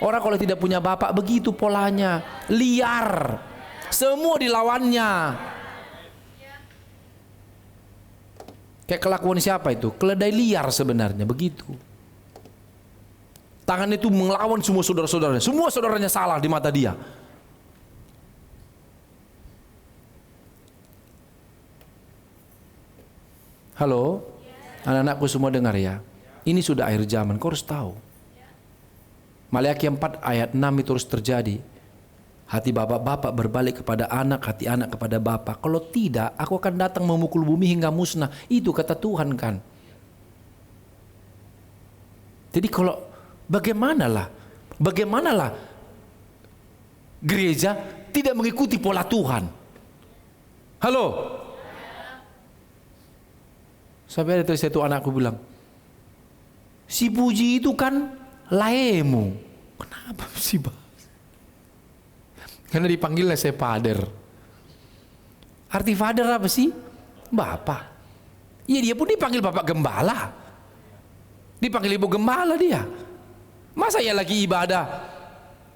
B: Orang kalau tidak punya bapak begitu polanya, liar, semua dilawannya. Kayak kelakuan siapa itu? Keledai liar sebenarnya begitu. Tangan itu melawan semua saudara-saudaranya. Semua saudaranya salah di mata dia. Halo, anak-anakku semua dengar ya. Ini sudah akhir zaman, kau harus tahu. Maliaki 4 ayat 6 itu harus terjadi. Hati bapak-bapak berbalik kepada anak, hati anak kepada bapak. Kalau tidak, aku akan datang memukul bumi hingga musnah. Itu kata Tuhan kan. Jadi kalau bagaimanalah gereja tidak mengikuti pola Tuhan? Halo? Sampai ada satu anakku bilang, si Puji itu kan laemu. Kenapa sih Bang? Karena dipanggilnya saya Father. Arti Father apa sih? Bapak. Iya, dia pun dipanggil Bapak Gembala. Dipanggil Ibu Gembala dia. Masa ya lagi ibadah?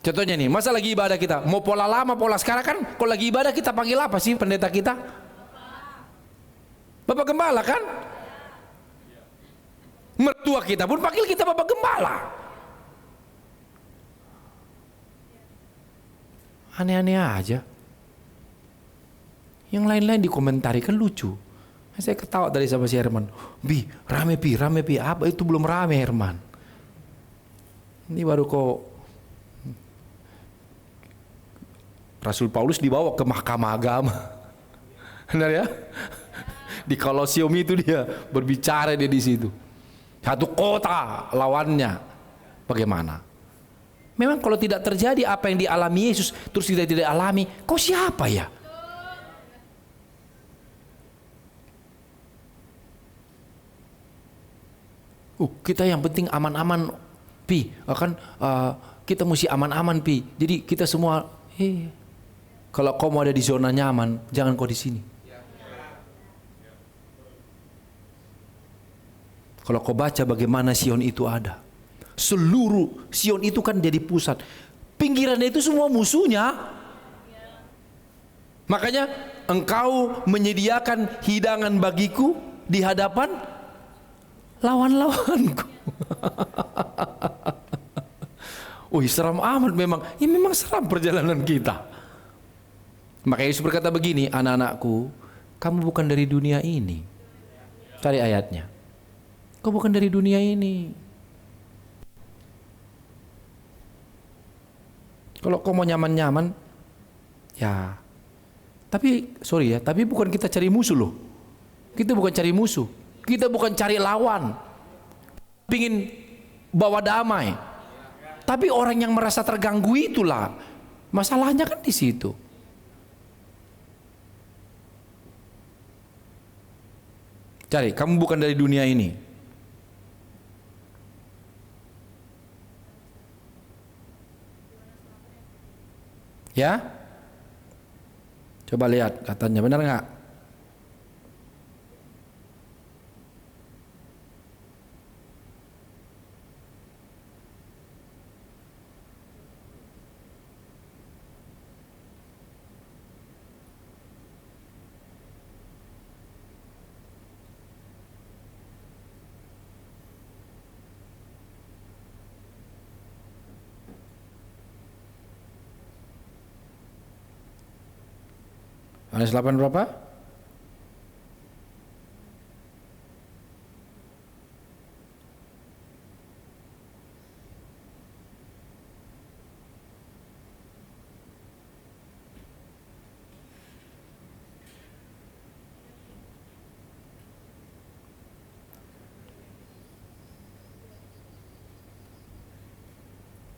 B: Contohnya nih, masa lagi ibadah kita mau pola lama, pola sekarang kan? Kalau lagi ibadah kita panggil apa sih pendeta kita? Bapak Gembala kan? Mertua kita pun panggil kita Bapak Gembala. Aneh-aneh aja. Yang lain-lain dikomentari kan lucu. Saya ketawa tadi sama si Herman. Rame pi. Apa itu belum rame Herman? Ini baru kok Rasul Paulus dibawa ke mahkamah agama. Benar ya? Di Kolosium itu dia berbicara dia di situ. Satu kota lawannya. Bagaimana? Memang kalau tidak terjadi apa yang dialami Yesus, terus kita tidak alami, kau siapa ya? Kita yang penting aman-aman, Pi. Kita mesti aman-aman, Pi. Jadi kita semua, kalau kau mau ada di zona nyaman, jangan kau di sini. Kalau kau baca bagaimana Sion itu ada. Seluruh Sion itu kan jadi pusat. Pinggirannya itu semua musuhnya. Makanya engkau menyediakan hidangan bagiku di hadapan lawan-lawanku. Seram amat memang. Ya memang seram perjalanan kita. Maka Yesus berkata begini, anak-anakku, kamu bukan dari dunia ini. Cari ayatnya. Kau bukan dari dunia ini. Kalau kau mau nyaman-nyaman, ya. Tapi bukan kita cari musuh loh. Kita bukan cari musuh. Kita bukan cari lawan. Pingin bawa damai. Tapi orang yang merasa terganggu itulah masalahnya kan di situ. Cari, kamu bukan dari dunia ini. Ya? Coba lihat katanya, benar nggak? Yohanes 8 berapa?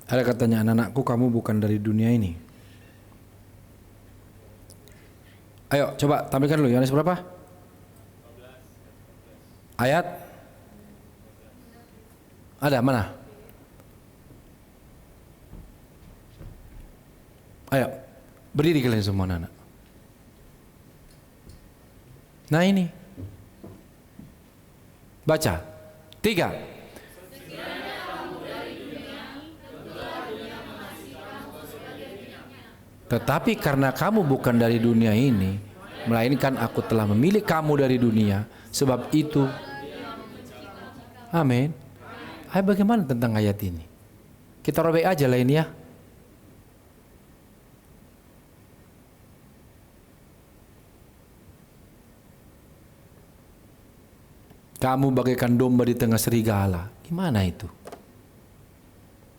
B: Ada katanya, anak-anakku kamu bukan dari dunia ini. Ayo coba tampilkan dulu, Yohanes berapa? Ayat? Ada, mana? Ayo, berdiri kalian semua anak-anak. Nah ini. Baca. 3. Tetapi karena kamu bukan dari dunia ini, melainkan aku telah memilih kamu dari dunia, sebab itu. Amin. Hai, bagaimana tentang ayat ini? Kita robek aja lah ini ya. Kamu bagaikan domba di tengah serigala. Gimana itu?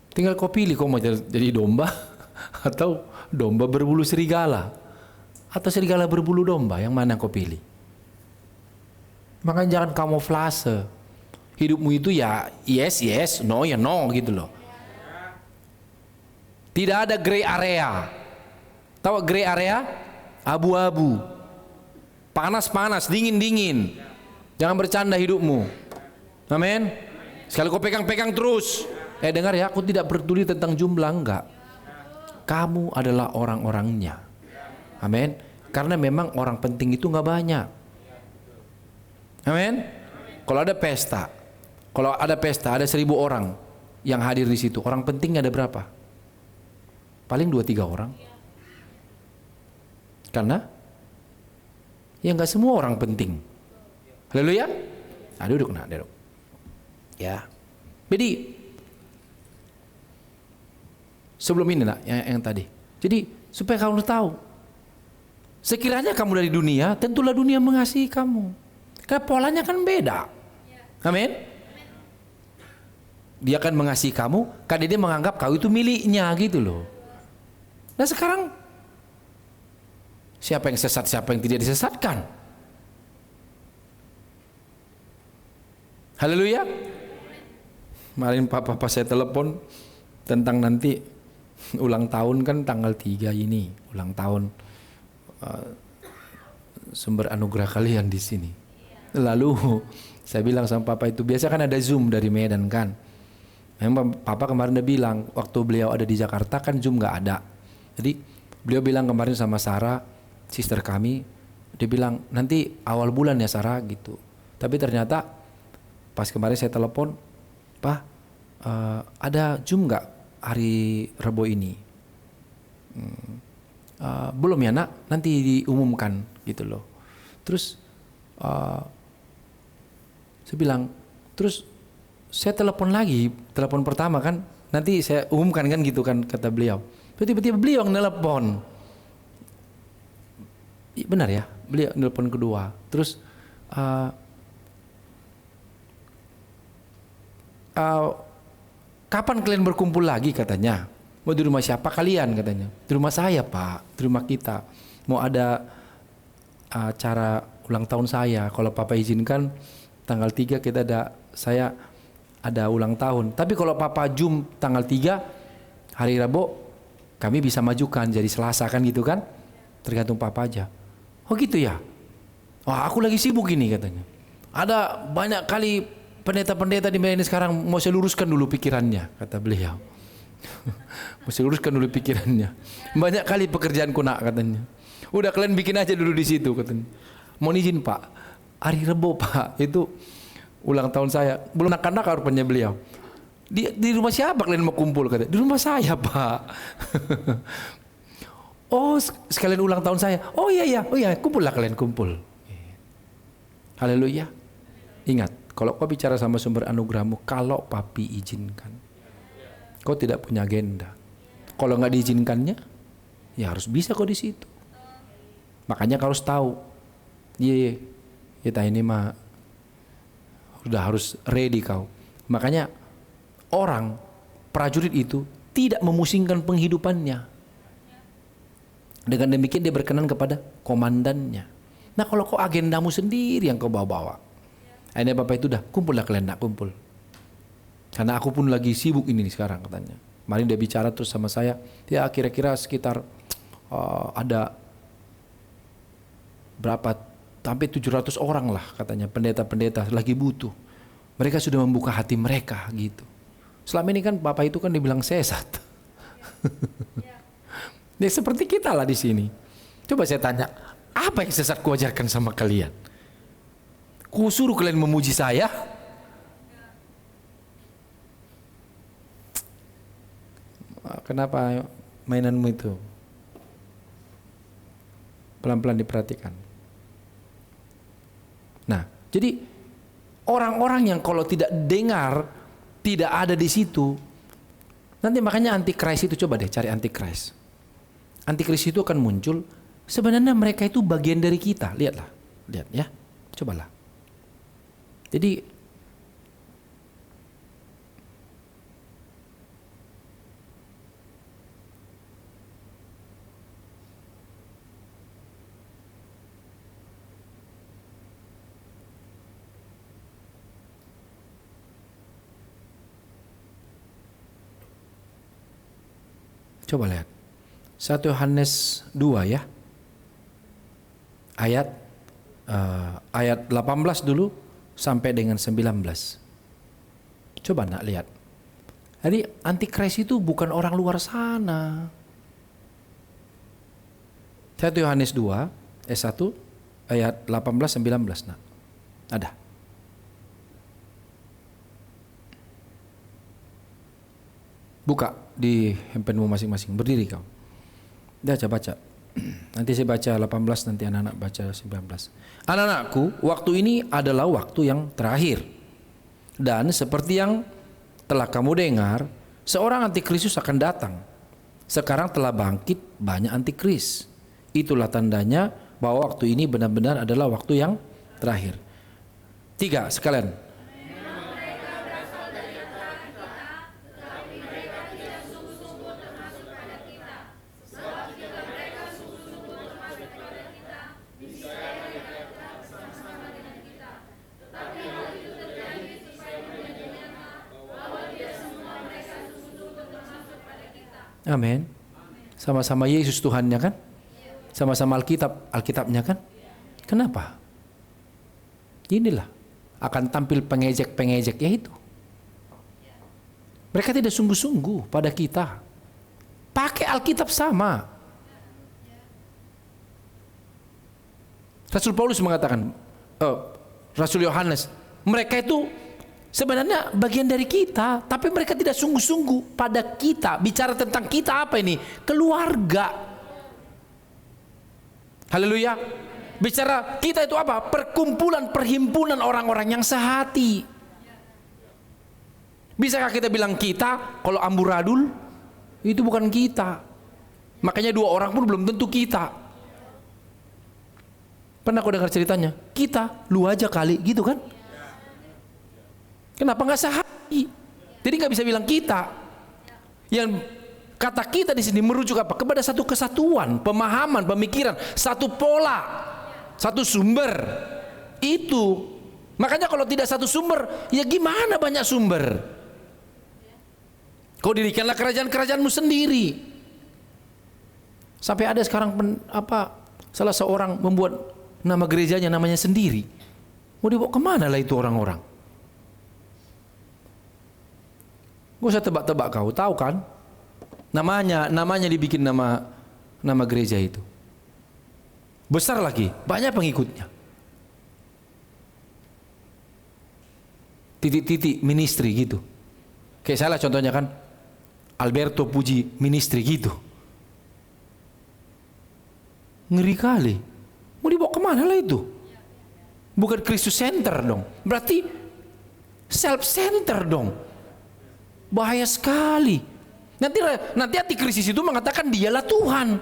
B: Tinggal kau pilih, kau mau jadi domba atau domba berbulu serigala, atau serigala berbulu domba, yang mana kau pilih? Makanya jangan kamuflase. Hidupmu itu ya yes yes, no ya no gitu loh. Tidak ada gray area. Tahu gray area? Abu-abu. Panas-panas, dingin-dingin. Jangan bercanda hidupmu. Amin. Sekali kau pegang-pegang terus. Dengar ya, aku tidak peduli tentang jumlah, enggak. Kamu adalah orang-orangnya. Amin. Karena memang orang penting itu nggak banyak. Amin. Kalau ada pesta, ada 1.000 orang yang hadir di situ. Orang pentingnya ada berapa? Paling 2-3 orang. Karena ya nggak semua orang penting. Haleluya. Nah, duduk. Ya. Jadi sebelum ini nak, yang tadi. Jadi supaya kamu tahu, sekiranya kamu dari dunia, tentulah dunia mengasihi kamu. Karena polanya kan beda. Amin. Dia akan mengasihi kamu karena dia menganggap kau itu miliknya gitu loh. Nah sekarang siapa yang sesat, siapa yang tidak disesatkan? Haleluya. Kemarin papa saya telepon tentang nanti ulang tahun kan tanggal 3 ini, ulang tahun sumber anugerah kalian di sini. Lalu saya bilang sama papa itu, biasa kan ada Zoom dari Medan kan. Memang papa kemarin udah bilang waktu beliau ada di Jakarta kan Zoom nggak ada. Jadi beliau bilang kemarin sama Sarah, sister kami, dia bilang nanti awal bulan ya Sarah gitu. Tapi ternyata pas kemarin saya telepon, Pak ada Zoom nggak hari Rabu ini? Belum ya nak, nanti diumumkan gitu loh. Terus saya bilang, terus saya telepon lagi, telepon pertama kan, nanti saya umumkan kan gitu kan kata beliau. Tiba-tiba beliau yang nelpon. Benar ya, beliau nelpon kedua. Terus kapan kalian berkumpul lagi katanya? Mau di rumah siapa kalian katanya? Di rumah saya Pak, di rumah kita. Mau ada acara ulang tahun saya. Kalau Papa izinkan tanggal 3 saya ada ulang tahun. Tapi kalau Papa Zoom tanggal 3 hari Rabu, kami bisa majukan jadi Selasa kan gitu kan? Tergantung Papa aja. Oh gitu ya? Wah aku lagi sibuk ini katanya. Ada banyak kali pendeta-pendeta di Medan sekarang mau saya luruskan dulu pikirannya, kata beliau. Mau saya luruskan dulu pikirannya. Banyak kali pekerjaanku nak, katanya. Udah kalian bikin aja dulu di situ, katanya. Mau izin Pak, hari Rebo Pak, itu ulang tahun saya. Belum nak-nak rupanya beliau. Di rumah siapa kalian mau kumpul, katanya? Di rumah saya Pak. Oh sekalian ulang tahun saya. Oh iya, kumpul lah kalian, kumpul. Haleluya. Ingat, kalau kau bicara sama sumber anugerahmu, kalau papi izinkan, kau tidak punya agenda. Kalau nggak diizinkannya, ya harus bisa kau di situ. Makanya kau harus tahu, kita ini mah udah harus ready kau. Makanya orang prajurit itu tidak memusingkan penghidupannya. Dengan demikian dia berkenan kepada komandannya. Nah kalau kau agendamu sendiri yang kau bawa-bawa, akhirnya bapak itu udah kumpul lah kalian, nak kumpul. Karena aku pun lagi sibuk ini nih sekarang, katanya. Kemarin dia bicara terus sama saya, ya kira-kira sekitar ada berapa, sampai 700 orang lah katanya, pendeta-pendeta lagi butuh. Mereka sudah membuka hati mereka gitu. Selama ini kan bapak itu kan dibilang sesat. Ya seperti kita lah di sini. Coba saya tanya, apa yang sesat kuajarkan sama kalian? Ku suruh kalian memuji saya? Kenapa mainanmu itu? Pelan-pelan diperhatikan. Nah, jadi orang-orang yang kalau tidak dengar, tidak ada di situ, nanti makanya antikris itu, coba deh cari antikris. Antikris itu akan muncul. Sebenarnya mereka itu bagian dari kita. Lihatlah, lihat ya, cobalah. Jadi coba lihat 1 Yohanes 2 ya, ayat 18 dulu sampai dengan 19. Coba nak lihat. Jadi antikris itu bukan orang luar sana. 1 Yohanes 2 ayat 18-19 nak. Ada. Buka di handphonemu masing-masing. Berdiri kau. Baca. Nanti saya baca 18, nanti anak-anak baca 19. Anak-anakku, waktu ini adalah waktu yang terakhir. Dan seperti yang telah kamu dengar, seorang antikristus akan datang. Sekarang telah bangkit banyak antikris. Itulah tandanya bahwa waktu ini benar-benar adalah waktu yang terakhir. 3 sekalian. Amin. Sama-sama Yesus Tuhannya kan? Sama-sama Alkitabnya kan? Kenapa? Inilah akan tampil pengejek-pengejek yaitu. Mereka tidak sungguh-sungguh pada kita. Pakai Alkitab sama. Rasul Paulus mengatakan, Rasul Yohanes, mereka itu sebenarnya bagian dari kita, tapi mereka tidak sungguh-sungguh pada kita. Bicara tentang kita apa ini? Keluarga. Haleluya. Bicara kita itu apa? Perkumpulan, perhimpunan orang-orang yang sehati. Bisakah kita bilang kita kalau amburadul? Itu bukan kita. Makanya 2 orang pun belum tentu kita. Pernah kau dengar ceritanya? Kita, lu aja kali, gitu kan? Kenapa nggak sehati? Jadi nggak bisa bilang kita. Yang kata kita di sini merujuk apa? Kepada satu kesatuan, pemahaman, pemikiran, satu pola, satu sumber. Itu. Makanya kalau tidak satu sumber, ya gimana banyak sumber? Kau dirikanlah kerajaan-kerajaanmu sendiri. Sampai ada sekarang salah seorang membuat nama gerejanya namanya sendiri. Mau dibawa kemana lah itu orang-orang? Gak usah tebak-tebak kau, tahu kan? Namanya dibikin nama gereja itu. Besar lagi, banyak pengikutnya. Titik-titik ministry gitu. Kayak saya lah contohnya kan, Alberto Puji Ministry gitu. Ngeri kali. Mau dibawa kemana lah itu? Bukan Kristus Center dong. Berarti self center dong. Bahaya sekali. Nanti antikrisis itu mengatakan dialah Tuhan.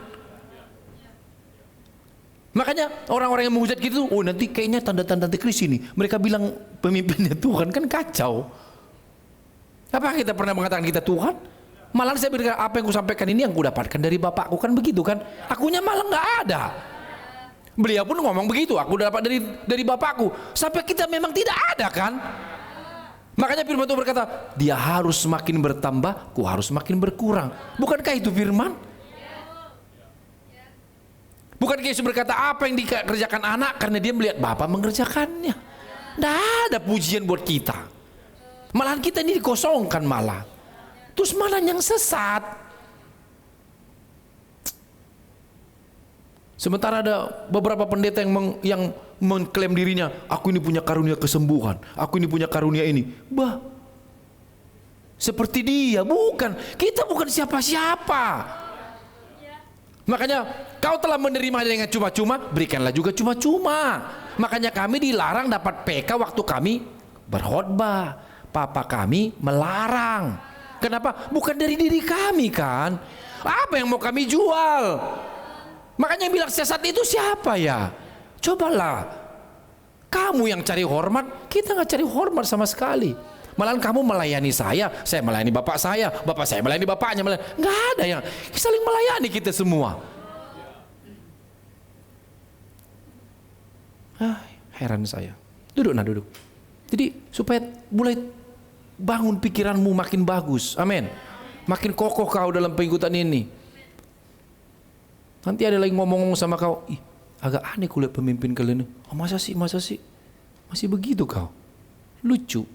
B: Makanya orang-orang yang menghujat gitu, oh nanti kayaknya tanda-tanda antikrisis ini. Mereka bilang pemimpinnya Tuhan, kan kacau. Apa kita pernah mengatakan kita Tuhan? Malah saya berkata, apa yang aku sampaikan ini yang aku dapatkan dari Bapakku, kan begitu kan? Akunya malah nggak ada. Beliau pun ngomong begitu, aku dapat dari Bapakku. Sampai kita memang tidak ada kan? Makanya firman Tuhan berkata, dia harus semakin bertambah, ku harus semakin berkurang. Bukankah itu firman? Bukankah Yesus berkata, apa yang dikerjakan anak karena dia melihat Bapa mengerjakannya. Tidak ada pujian buat kita. Malahan kita ini dikosongkan malah. Terus malah yang sesat. Sementara ada beberapa pendeta yang mengklaim dirinya, aku ini punya karunia kesembuhan, aku ini punya karunia ini. Bah, seperti dia, bukan. Kita bukan siapa-siapa. Makanya kau telah menerima dengan cuma-cuma, berikanlah juga cuma-cuma. Makanya kami dilarang dapat PK waktu kami berkhotbah. Papa kami melarang. Kenapa? Bukan dari diri kami kan. Apa yang mau kami jual? Makanya yang bilang sesat itu siapa ya? Cobalah. Kamu yang cari hormat, kita nggak cari hormat sama sekali. Malahan kamu melayani saya melayani bapak saya melayani bapaknya. Nggak ada yang saling melayani kita semua. Heran saya. Duduk. Jadi supaya mulai bangun pikiranmu makin bagus. Amin. Makin kokoh kau dalam pengikutan ini. Nanti ada lagi ngomong sama kau, ih agak aneh kulihat pemimpin kalian ini. Oh masa sih? Masih begitu kau? Lucu.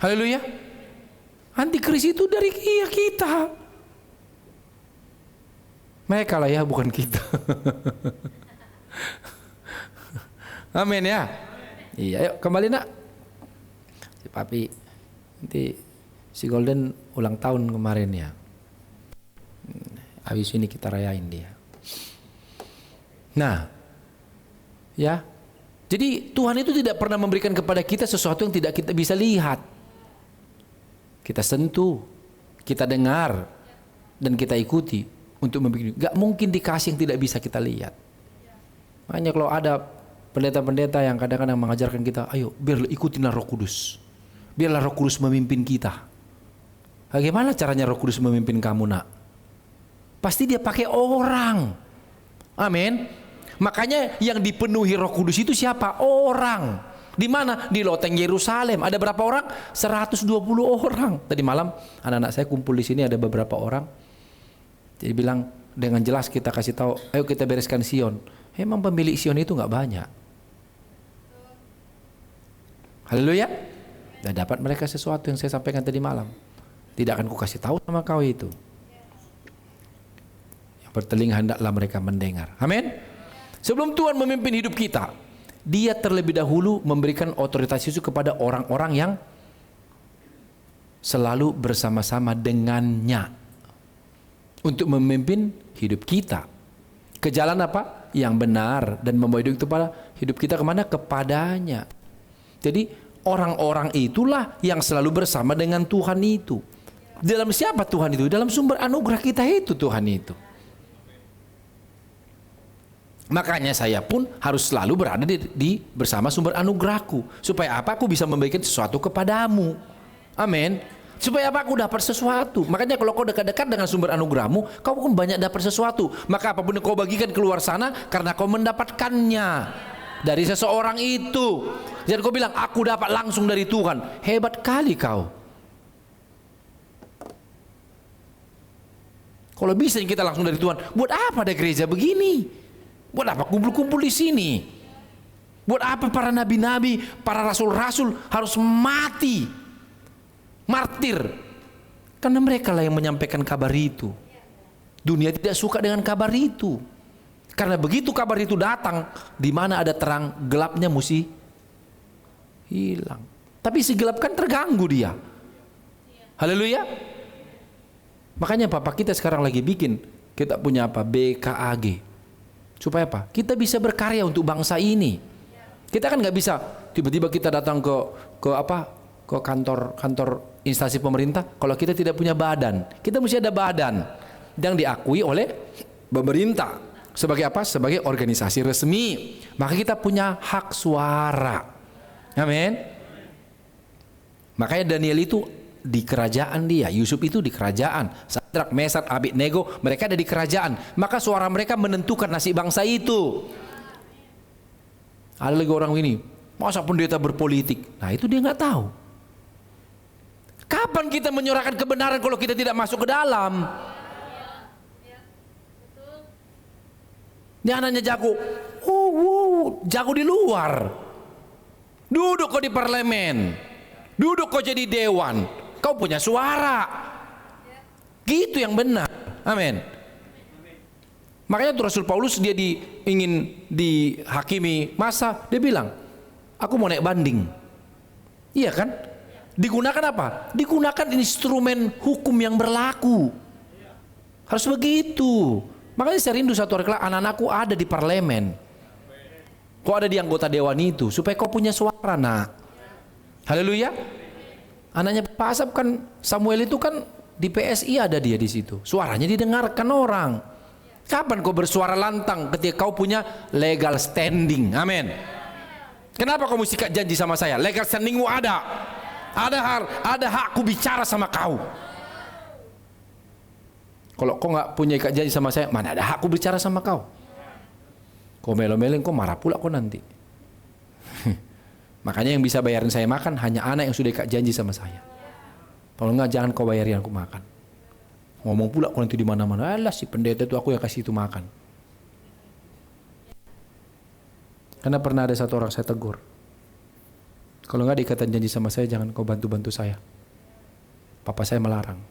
B: Haleluya. Antikris itu dari kita. Mereka lah ya, bukan kita. Amin ya. Iya, yuk kembali nak. Si Papi, nanti si Golden ulang tahun kemarin ya. Habis ini kita rayain dia. Nah, ya. Jadi Tuhan itu tidak pernah memberikan kepada kita sesuatu yang tidak kita bisa lihat. Kita sentuh, kita dengar, dan kita ikuti untuk membuat. Gak mungkin dikasih yang tidak bisa kita lihat. Makanya kalau ada pendeta-pendeta yang kadang-kadang mengajarkan kita, ayo biar ikutinlah Roh Kudus. Biarlah Roh Kudus memimpin kita. Bagaimana caranya Roh Kudus memimpin kamu nak? Pasti dia pakai orang. Amin. Makanya yang dipenuhi Roh Kudus itu siapa? Orang. Di mana? Di loteng Yerusalem. Ada berapa orang? 120 orang. Tadi malam anak-anak saya kumpul di sini, ada beberapa orang. Jadi bilang dengan jelas kita kasih tahu, ayo kita bereskan Sion. Emang pemilik Sion itu nggak banyak. Haleluya. Dan dapat mereka sesuatu yang saya sampaikan tadi malam. Tidak akan kukasih tahu sama kau itu. Bertelinga hendaklah mereka mendengar. Amin. Sebelum Tuhan memimpin hidup kita, dia terlebih dahulu memberikan otoritas itu kepada orang-orang yang selalu bersama-sama dengannya untuk memimpin hidup kita ke jalan apa? Yang benar, dan membawa hidup kita kemana? Kepadanya. Jadi orang-orang itulah yang selalu bersama dengan Tuhan itu. Dalam siapa Tuhan itu? Dalam sumber anugerah kita itu Tuhan itu. Makanya saya pun harus selalu berada di bersama sumber anugerahku. Supaya apa? Aku bisa memberikan sesuatu kepadamu. Amin. Supaya apa? Aku dapat sesuatu. Makanya kalau kau dekat-dekat dengan sumber anugerahmu, kau pun banyak dapat sesuatu. Maka apapun yang kau bagikan keluar sana, karena kau mendapatkannya dari seseorang itu. Jadi kau bilang, aku dapat langsung dari Tuhan. Hebat kali kau. Kalau bisa kita langsung dari Tuhan, buat apa ada gereja begini? Buat apa kumpul-kumpul di sini? Buat apa para nabi-nabi, para rasul-rasul harus mati, martir? Karena mereka lah yang menyampaikan kabar itu. Dunia tidak suka dengan kabar itu. Karena begitu kabar itu datang, di mana ada terang, gelapnya mesti hilang. Tapi si gelap kan terganggu dia. Haleluya. Makanya Bapak kita sekarang lagi bikin, kita punya apa? BKAG. Supaya apa? Kita bisa berkarya untuk bangsa ini. Kita kan nggak bisa tiba-tiba kita datang ke kantor instansi pemerintah kalau kita tidak punya badan. Kita mesti ada badan yang diakui oleh pemerintah sebagai apa? Sebagai organisasi resmi. Maka kita punya hak suara. Amin. Makanya Daniel itu di kerajaan dia, Yusuf itu di kerajaan, Sadrak, Mesat, Abednego, mereka ada di kerajaan. Maka suara mereka menentukan nasib bangsa itu. Ada lagi orang ini, masa pendeta berpolitik? Nah itu dia nggak tahu. Kapan kita menyuarakan kebenaran kalau kita tidak masuk ke dalam? Dia anaknya jago, jago di luar. Duduk kau di parlemen, duduk kau jadi dewan, kau punya suara. Gitu yang benar. Amin. Makanya tuh Rasul Paulus dia ingin dihakimi masa, dia bilang, aku mau naik banding. Iya kan? Digunakan apa? Digunakan instrumen hukum yang berlaku. Harus begitu. Makanya saya rindu satu hari kelak anak-anakku ada di parlemen. Kau ada di anggota dewan itu supaya kau punya suara, nak. Haleluya. Anaknya Pak Asap kan, Samuel itu kan di PSI ada dia di situ. Suaranya didengarkan orang. Kapan kau bersuara lantang ketika kau punya legal standing? Amin. Kenapa kau mesti janji sama saya? Legal standingmu ada. Ada hakku bicara sama kau. Kalau kau nggak punya ikat janji sama saya, mana ada hakku bicara sama kau? Kau melo-meleng, kau marah pula kau nanti. Makanya yang bisa bayarin saya makan hanya anak yang sudah ikat janji sama saya. Kalau nggak jangan kau bayarin aku makan. Ngomong pula kau nanti di mana-mana, alah si pendeta itu aku yang kasih itu makan. Karena pernah ada satu orang saya tegur, kalau nggak diikatan janji sama saya jangan kau bantu-bantu saya. Papa saya melarang.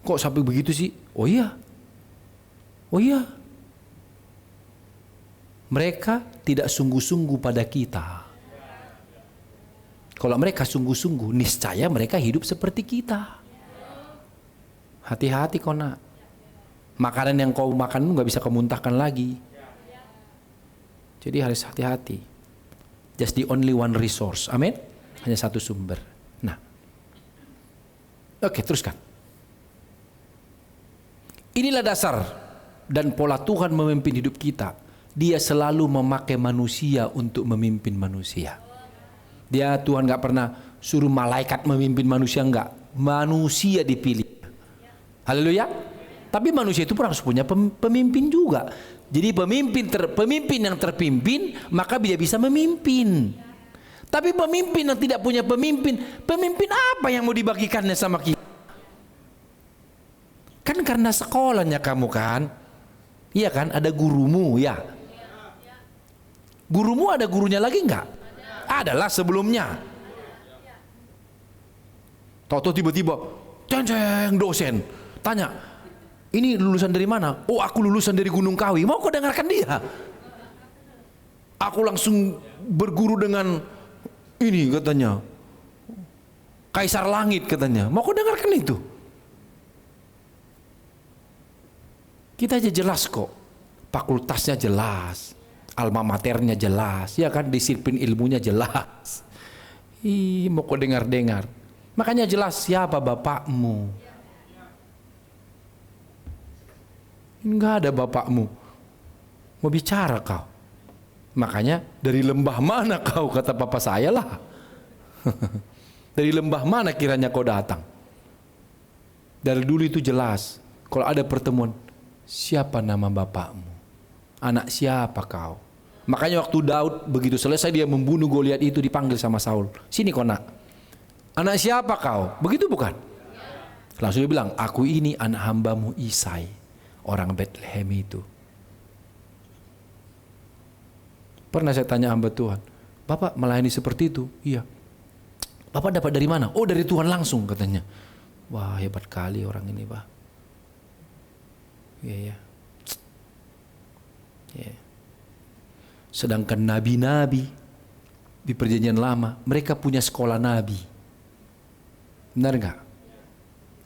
B: Kok sampai begitu sih? Oh iya. Mereka tidak sungguh-sungguh pada kita. Kalau mereka sungguh-sungguh, niscaya mereka hidup seperti kita. Hati-hati kau nak. Makanan yang kau makan nggak bisa kau muntahkan lagi. Jadi harus hati-hati. Just the only one resource. Amin. Hanya satu sumber. Nah. Oke, teruskan. Inilah dasar dan pola Tuhan memimpin hidup kita. Dia selalu memakai manusia untuk memimpin manusia. Tuhan nggak pernah suruh malaikat memimpin manusia, enggak. Manusia dipilih. Haleluya. Tapi manusia itu pun harus punya pemimpin juga. Jadi pemimpin yang terpimpin, maka dia bisa memimpin. Tapi pemimpin yang tidak punya pemimpin apa yang mau dibagikannya sama kita? Kan karena sekolahnya kamu kan? Iya kan? Ada gurumu ya. Gurumu ada gurunya lagi enggak? Adalah sebelumnya. Tahu-tahu tiba-tiba, ceng dosen. Tanya, ini lulusan dari mana? Oh, aku lulusan dari Gunung Kawi. Mau kau dengarkan dia? Aku langsung berguru dengan ini katanya, Kaisar Langit katanya. Mau kau dengarkan itu? Kita aja jelas kok. Fakultasnya jelas, alma maternya jelas, ya kan, disiplin ilmunya jelas. Mau kau dengar-dengar? Makanya jelas siapa bapakmu. Enggak ada bapakmu. Mau bicara kau. Makanya dari lembah mana kau, kata papa saya lah. Dari lembah mana kiranya kau datang? Dari dulu itu jelas. Kalau ada pertemuan, siapa nama bapakmu? Anak siapa kau? Makanya waktu Daud begitu selesai dia membunuh Goliat itu, dipanggil sama Saul. Sini kau nak. Anak siapa kau? Begitu bukan? Langsung dia bilang, aku ini anak hambamu Isai, orang Bethlehem itu. Pernah saya tanya hamba Tuhan, Bapak melayani seperti itu? Iya. Bapak dapat dari mana? Oh, dari Tuhan langsung katanya. Wah, hebat kali orang ini, Pak. Iya. Sedangkan nabi-nabi di perjanjian lama, mereka punya sekolah nabi. Benar nggak?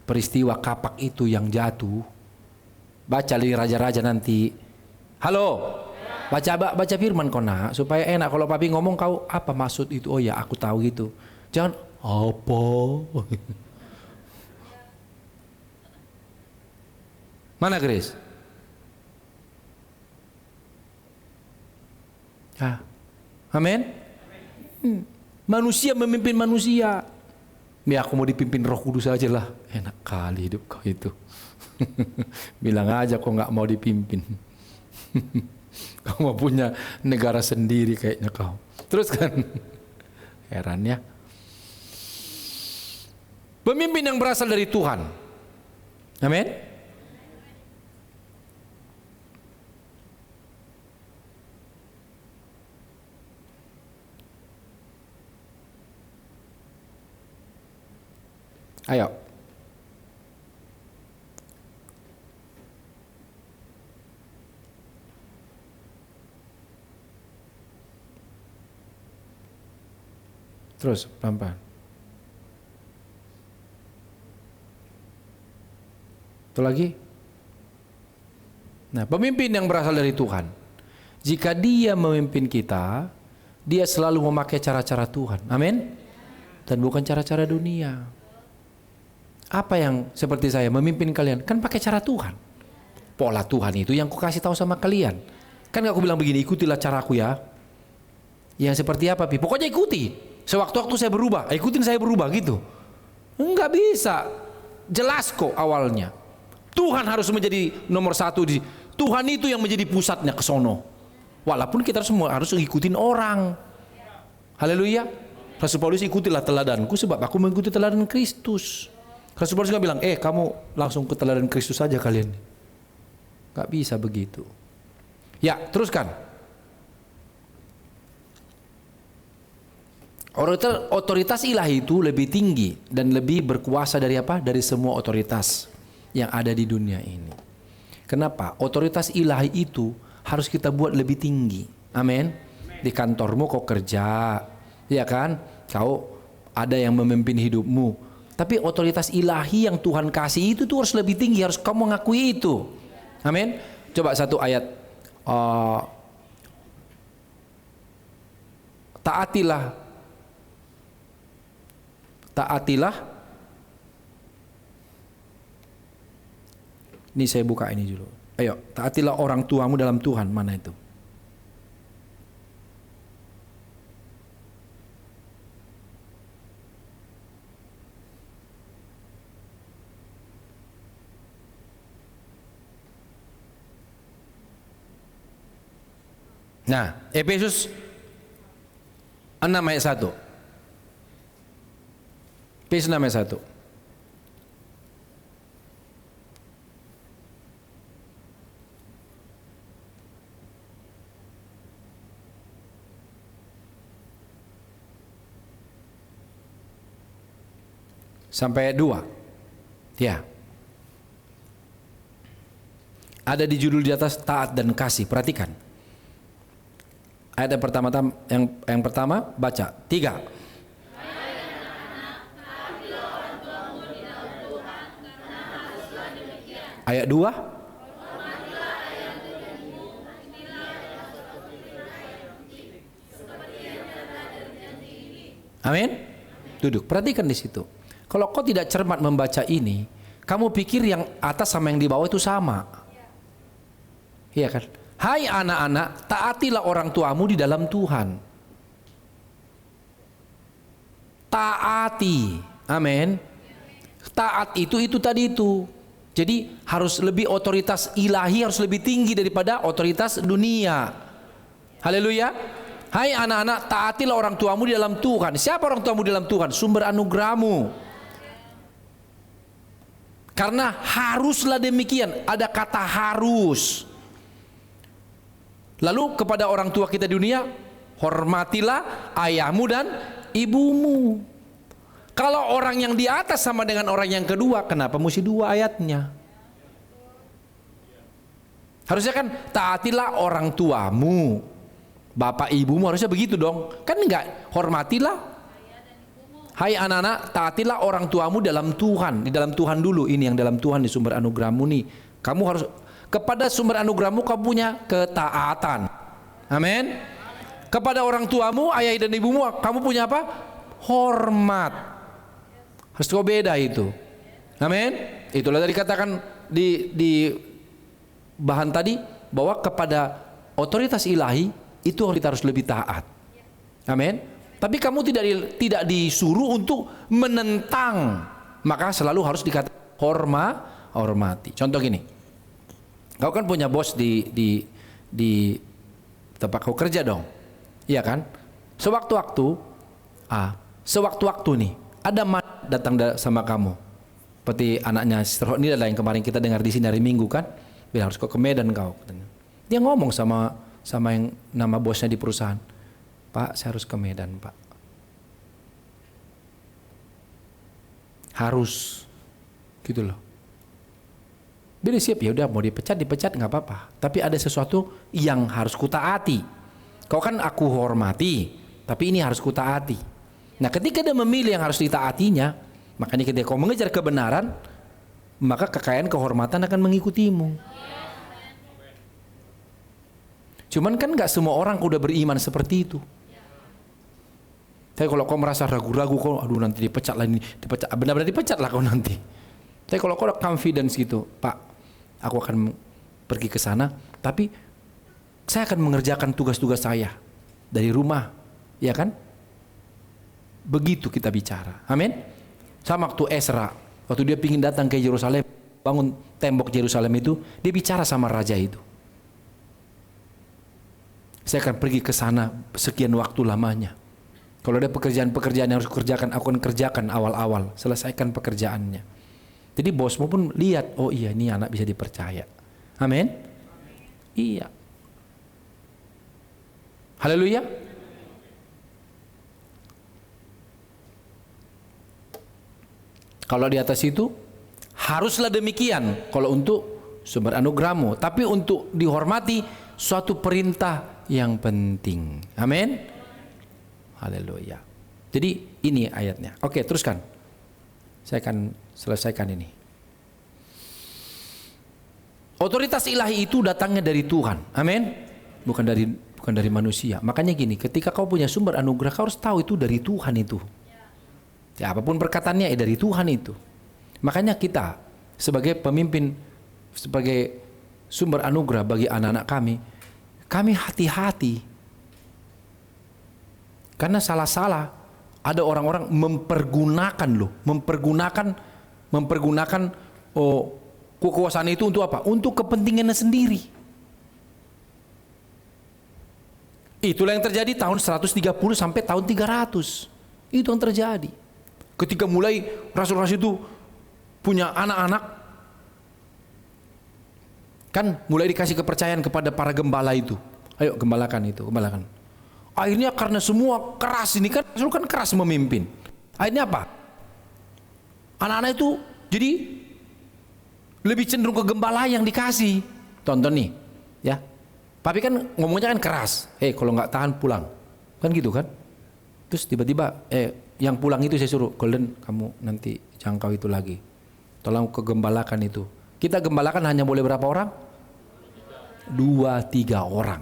B: Peristiwa kapak itu yang jatuh, baca di raja-raja nanti. Halo, baca firman kau nak, supaya enak kalau papi ngomong kau apa maksud itu? Oh ya, aku tahu gitu. Jangan apa. Mana Grace? Amin. Manusia memimpin manusia. Ya aku mau dipimpin Roh Kudus aja lah. Enak kali hidup kau itu. Bilang aja kau nggak mau dipimpin. Kau mau punya negara sendiri kayaknya kau. Terus kan, heran ya. Pemimpin yang berasal dari Tuhan. Amin. Ayo. Terus pelan-pelan. Itu lagi. Nah, pemimpin yang berasal dari Tuhan, jika dia memimpin kita, dia selalu memakai cara-cara Tuhan. Amin. Dan bukan cara-cara dunia. Apa yang seperti saya memimpin kalian? Kan pakai cara Tuhan. Pola Tuhan itu yang aku kasih tahu sama kalian. Kan aku bilang begini, ikutilah caraku ya. Yang seperti apa, Pi? Pokoknya ikuti. Sewaktu-waktu saya berubah, ikutin saya berubah gitu. Enggak bisa. Jelas kok awalnya. Tuhan harus menjadi nomor satu. Tuhan itu yang menjadi pusatnya ke sono. Walaupun kita semua harus ngikutin orang. Haleluya. Rasul Paulus, ikutilah teladanku sebab aku mengikuti teladan Kristus. Rasul Paulus nggak bilang, kamu langsung ke teladan Kristus saja kalian. Nggak bisa begitu. Ya, teruskan. Otoritas ilahi itu lebih tinggi dan lebih berkuasa dari apa? Dari semua otoritas yang ada di dunia ini. Kenapa? Otoritas ilahi itu harus kita buat lebih tinggi. Amin. Di kantormu kau kerja, ya kan? Kau ada yang memimpin hidupmu. Tapi otoritas ilahi yang Tuhan kasih itu tuh harus lebih tinggi, harus kamu mengakui itu. Amin. Coba satu ayat. Taatilah. Ini saya buka ini dulu. Ayo, taatilah orang tuamu dalam Tuhan. Mana itu? Nah, Efesus 6 ayat 1. Efesus 6 ayat 1. Sampai 2. Ya. Ada di judul di atas, taat dan kasih. Perhatikan. Ayat yang pertama baca 3. Ayat 2. Amin. Duduk. Perhatikan di situ. Kalau kau tidak cermat membaca ini, kamu pikir yang atas sama yang di bawah itu sama. Iya kan? Hai anak-anak, taatilah orang tuamu di dalam Tuhan. Taati. Amin. Taat itu tadi itu. Jadi harus lebih otoritas ilahi, harus lebih tinggi daripada otoritas dunia. Haleluya. Hai anak-anak, taatilah orang tuamu di dalam Tuhan. Siapa orang tuamu di dalam Tuhan? Sumber anugerahmu. Karena haruslah demikian. Ada kata harus. Lalu kepada orang tua kita di dunia, hormatilah ayahmu dan ibumu. Kalau orang yang di atas sama dengan orang yang kedua, kenapa mesti dua ayatnya? Harusnya kan taatilah orang tuamu, bapak ibumu, harusnya begitu dong. Kan enggak, hormatilah. Hai anak-anak, taatilah orang tuamu dalam Tuhan. Di dalam Tuhan dulu, ini yang dalam Tuhan, di sumber anugerahmu nih. Kamu harus kepada sumber anugerahmu kamu punya ketaatan. Amin. Kepada orang tuamu, ayah dan ibumu, kamu punya apa? Hormat. Harus kau beda itu. Amin. Itulah tadi katakan di bahan tadi, bahwa kepada otoritas ilahi itu kita harus lebih taat. Amin. Tapi kamu tidak disuruh untuk menentang, maka selalu harus dikatakan hormati. Contoh gini. Kau kan punya bos di tempat kau kerja dong, iya kan? Sewaktu-waktu nih ada datang sama kamu, seperti anaknya Sister ini adalah yang kemarin kita dengar di sini hari Minggu kan, bilang harus kau ke Medan kau. Dia ngomong sama yang nama bosnya di perusahaan, Pak, saya harus ke Medan, Pak. Harus, gitu loh. Dia siap, ya udah mau dipecat nggak apa-apa. Tapi ada sesuatu yang harus kutaati. Kau kan aku hormati, tapi ini harus kutaati. Nah, ketika dia memilih yang harus ditaatinya, makanya ketika kau mengejar kebenaran, maka kekayaan kehormatan akan mengikutimu. Cuman kan nggak semua orang udah beriman seperti itu. Tapi kalau kau merasa ragu-ragu, kau aduh nanti dipecat lagi, benar-benar dipecat lah kau nanti. Tapi kalau kau ada confidence gitu, Pak, aku akan pergi ke sana, tapi saya akan mengerjakan tugas-tugas saya dari rumah, ya kan? Begitu kita bicara, amin. Sama waktu Ezra, waktu dia pingin datang ke Yerusalem, bangun tembok Yerusalem itu, dia bicara sama raja itu. Saya akan pergi ke sana sekian waktu lamanya. Kalau ada pekerjaan-pekerjaan yang harus kerjakan, aku akan kerjakan awal-awal, selesaikan pekerjaannya. Jadi bosmu pun lihat, oh iya ini anak bisa dipercaya. Amin. Iya. Haleluya. Kalau di atas itu haruslah demikian kalau untuk sumber anugerahmu, tapi untuk dihormati suatu perintah yang penting. Amin. Haleluya. Jadi ini ayatnya. Oke, teruskan. Saya akan selesaikan ini. Otoritas ilahi itu datangnya dari Tuhan. Amin. Bukan dari manusia. Makanya gini, ketika kau punya sumber anugerah, kau harus tahu itu dari Tuhan itu. Ya, apapun perkataannya dari Tuhan itu. Makanya kita sebagai pemimpin, sebagai sumber anugerah bagi anak-anak kami hati-hati. Karena salah-salah ada orang-orang mempergunakan kekuasaan itu untuk apa? Untuk kepentingannya sendiri. Itulah yang terjadi tahun 130 sampai tahun 300. Itu yang terjadi. Ketika mulai rasul-rasul itu punya anak-anak, kan mulai dikasih kepercayaan kepada para gembala itu. Ayo gembalakan itu, gembalakan. Akhirnya karena semua keras ini kan, rasul kan keras memimpin. Akhirnya apa? Anak-anak itu jadi lebih cenderung ke gembala yang dikasih. Tonton nih, ya. Papi kan ngomongnya kan keras. Kalau nggak tahan pulang, kan gitu kan? Terus tiba-tiba, yang pulang itu saya suruh, Golden, kamu nanti jangkau itu lagi. Tolong kegembalakan itu. Kita gembalakan hanya boleh berapa orang? 2-3 orang.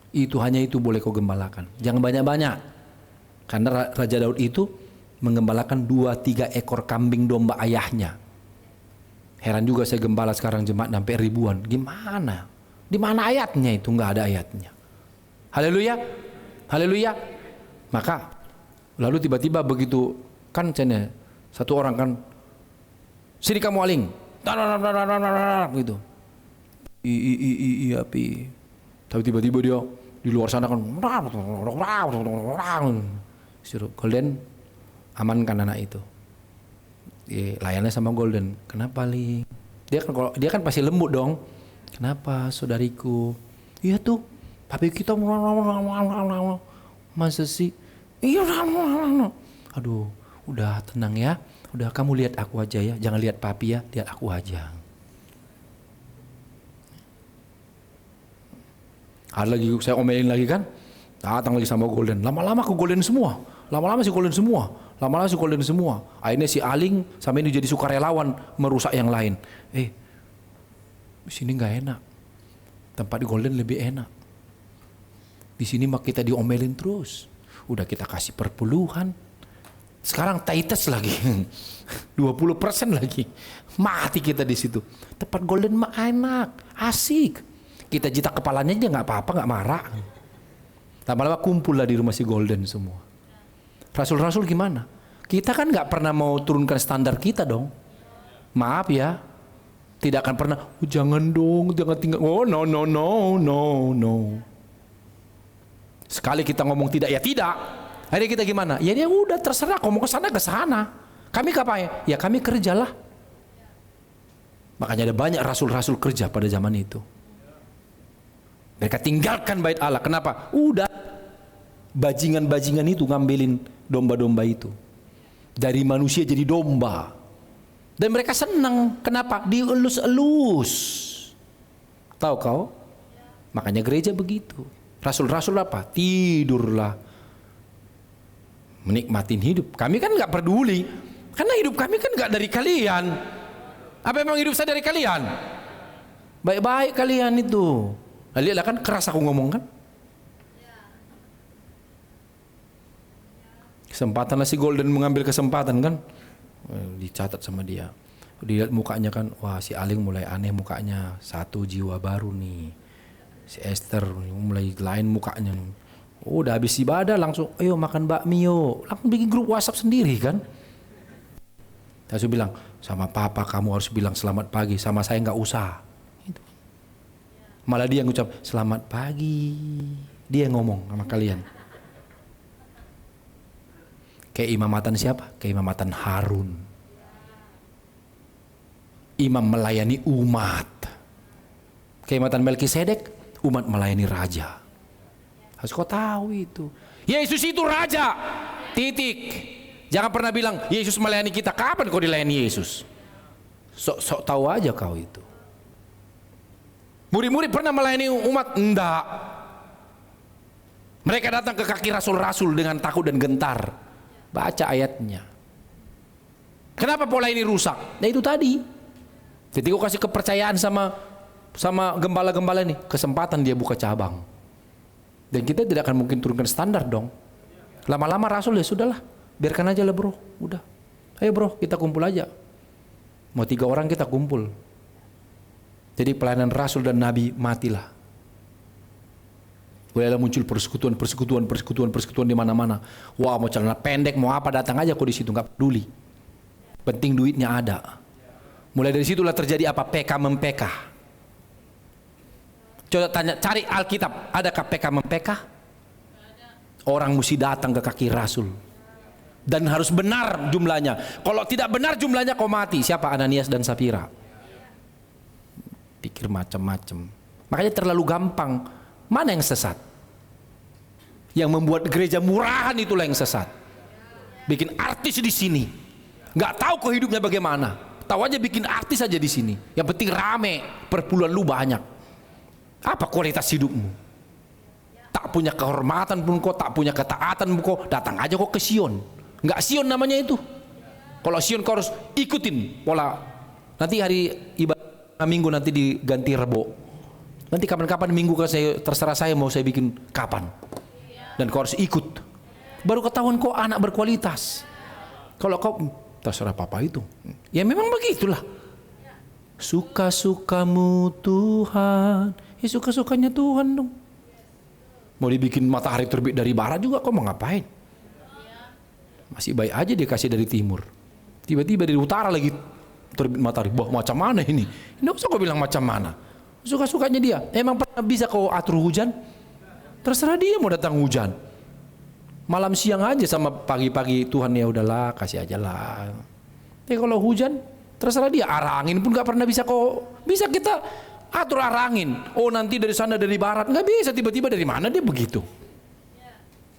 B: Itu hanya itu boleh kau gembalakan. Jangan banyak-banyak. Karena Raja Daud itu menggembalakan 2-3 ekor kambing domba ayahnya. Heran juga saya gembala sekarang jemaat sampai ribuan. Gimana? Di mana ayatnya itu? Nggak ada ayatnya. Haleluya. Haleluya. Maka lalu tiba-tiba begitu kan satu orang kan, sini kamu aling, gitu. Iya pi. Tapi tiba-tiba dia di luar sana kan, suruh Golden amankan anak itu. Layannya sama Golden. Kenapa Ling? Dia kan pasti lembut dong. Kenapa saudariku? Iya tuh Papi kita masa sih? Iya. Aduh, udah tenang ya. Udah kamu lihat aku aja ya. Jangan lihat papi ya, lihat aku aja. Ada lagi saya omelin lagi kan. Datang lagi sama Golden. Lama-lama aku Golden semua. Lama-lama si Golden semua. Akhirnya si Aling sampai ini jadi sukarelawan merusak yang lain. Di sini nggak enak. Tempat di Golden lebih enak. Di sini mah kita diomelin terus. Udah kita kasih perpuluhan. Sekarang taites lagi. 20% lagi. Mati kita di situ. Tempat Golden mah enak, asik. Kita jitak kepalanya aja nggak apa-apa, nggak marah. Lama-lama kumpul lah di rumah si Golden semua. Rasul-rasul gimana? Kita kan nggak pernah mau turunkan standar kita dong. Maaf ya, tidak akan pernah. Jangan dong, jangan tinggal. Oh no. Sekali kita ngomong tidak ya tidak. Akhirnya kita gimana? Ya dia udah terserah. Kamu ke sana. Kami kapan? Ya kami kerjalah. Makanya ada banyak rasul-rasul kerja pada zaman itu. Mereka tinggalkan bait Allah. Kenapa? Udah bajingan-bajingan itu ngambilin domba-domba itu. Dari manusia jadi domba. Dan mereka senang. Kenapa? Dielus-elus. Tahu kau? Makanya gereja begitu. Rasul-rasul apa? Tidurlah. Menikmatin hidup. Kami kan gak peduli. Karena hidup kami kan gak dari kalian. Apa emang hidup saya dari kalian? Baik-baik kalian itu. Nah, lihatlah kan keras aku ngomong kan. Kesempatan lah si Golden mengambil kesempatan kan. Dicatat sama dia. Dilihat mukanya kan, wah si Aling mulai aneh mukanya. Satu jiwa baru nih. Si Esther mulai lain mukanya. Udah habis ibadah langsung, ayo makan bakmi yuk. Langsung bikin grup WhatsApp sendiri kan. Saya bilang, sama papa kamu harus bilang selamat pagi, sama saya nggak usah. Gitu. Malah dia ngucap selamat pagi. Dia ngomong sama kalian. Keimamatan siapa? Keimamatan Harun. Imam melayani umat. Keimamatan Melkisedek, umat melayani raja. Harus kau tahu itu. Yesus itu raja. Titik. Jangan pernah bilang Yesus melayani kita. Kapan kau dilayani Yesus? Sok tahu aja kau itu. Murid-murid pernah melayani umat? Enggak. Mereka datang ke kaki rasul-rasul dengan takut dan gentar. Baca ayatnya. Kenapa pola ini rusak? Nah itu tadi. Jadi kau kasih kepercayaan sama gembala-gembala ini, kesempatan dia buka cabang. Dan kita tidak akan mungkin turunkan standar dong. Lama-lama rasul ya sudahlah, biarkan aja lah bro, udah. Ayo bro, kita kumpul aja. Mau 3 orang kita kumpul. Jadi pelayanan rasul dan nabi matilah. Bolehlah muncul persekutuan di mana-mana. Wah mau celana pendek, mau apa datang aja kok di situ nggak peduli. Penting duitnya ada. Mulai dari situlah terjadi apa? PK mem-PK. Coba tanya, cari Alkitab, adakah PK mem-PK? Orang mesti datang ke kaki rasul. Dan harus benar jumlahnya. Kalau tidak benar jumlahnya kau mati. Siapa? Ananias dan Safira. Pikir macam-macam. Makanya terlalu gampang. Mana yang sesat? Yang membuat gereja murahan itulah yang sesat. Bikin artis di sini. Nggak tahu kok hidupnya bagaimana. Tahu aja bikin artis aja di sini. Yang penting rame, perpuluhan lu banyak. Apa kualitas hidupmu? Tak punya kehormatan pun kok, tak punya ketaatan pun kok, datang aja kok ke Sion. Nggak Sion namanya itu. Kalau Sion kau harus ikutin pola. Nanti hari ibadah minggu nanti diganti Rebo. Nanti kapan-kapan minggu saya terserah saya mau saya bikin kapan. Dan kau harus ikut. Baru ketahuan kau anak berkualitas. Kalau kau terserah papa itu. Ya memang begitulah. Suka-sukamu Tuhan. Ya suka-sukanya Tuhan dong. Mau dibikin matahari terbit dari barat juga kau mau ngapain? Masih baik aja dia kasih dari timur. Tiba-tiba dari utara lagi terbit matahari. Wah macam mana ini? Ini usah kau bilang macam mana. Suka-sukanya dia. Emang pernah bisa kau atur hujan? Terserah dia mau datang hujan. Malam siang aja sama pagi-pagi Tuhan ya udahlah kasih aja lah. Tapi kalau hujan terserah dia. Arah angin pun gak pernah bisa kau. Bisa kita atur arah angin. Oh nanti dari sana dari barat, nggak bisa tiba-tiba dari mana dia begitu.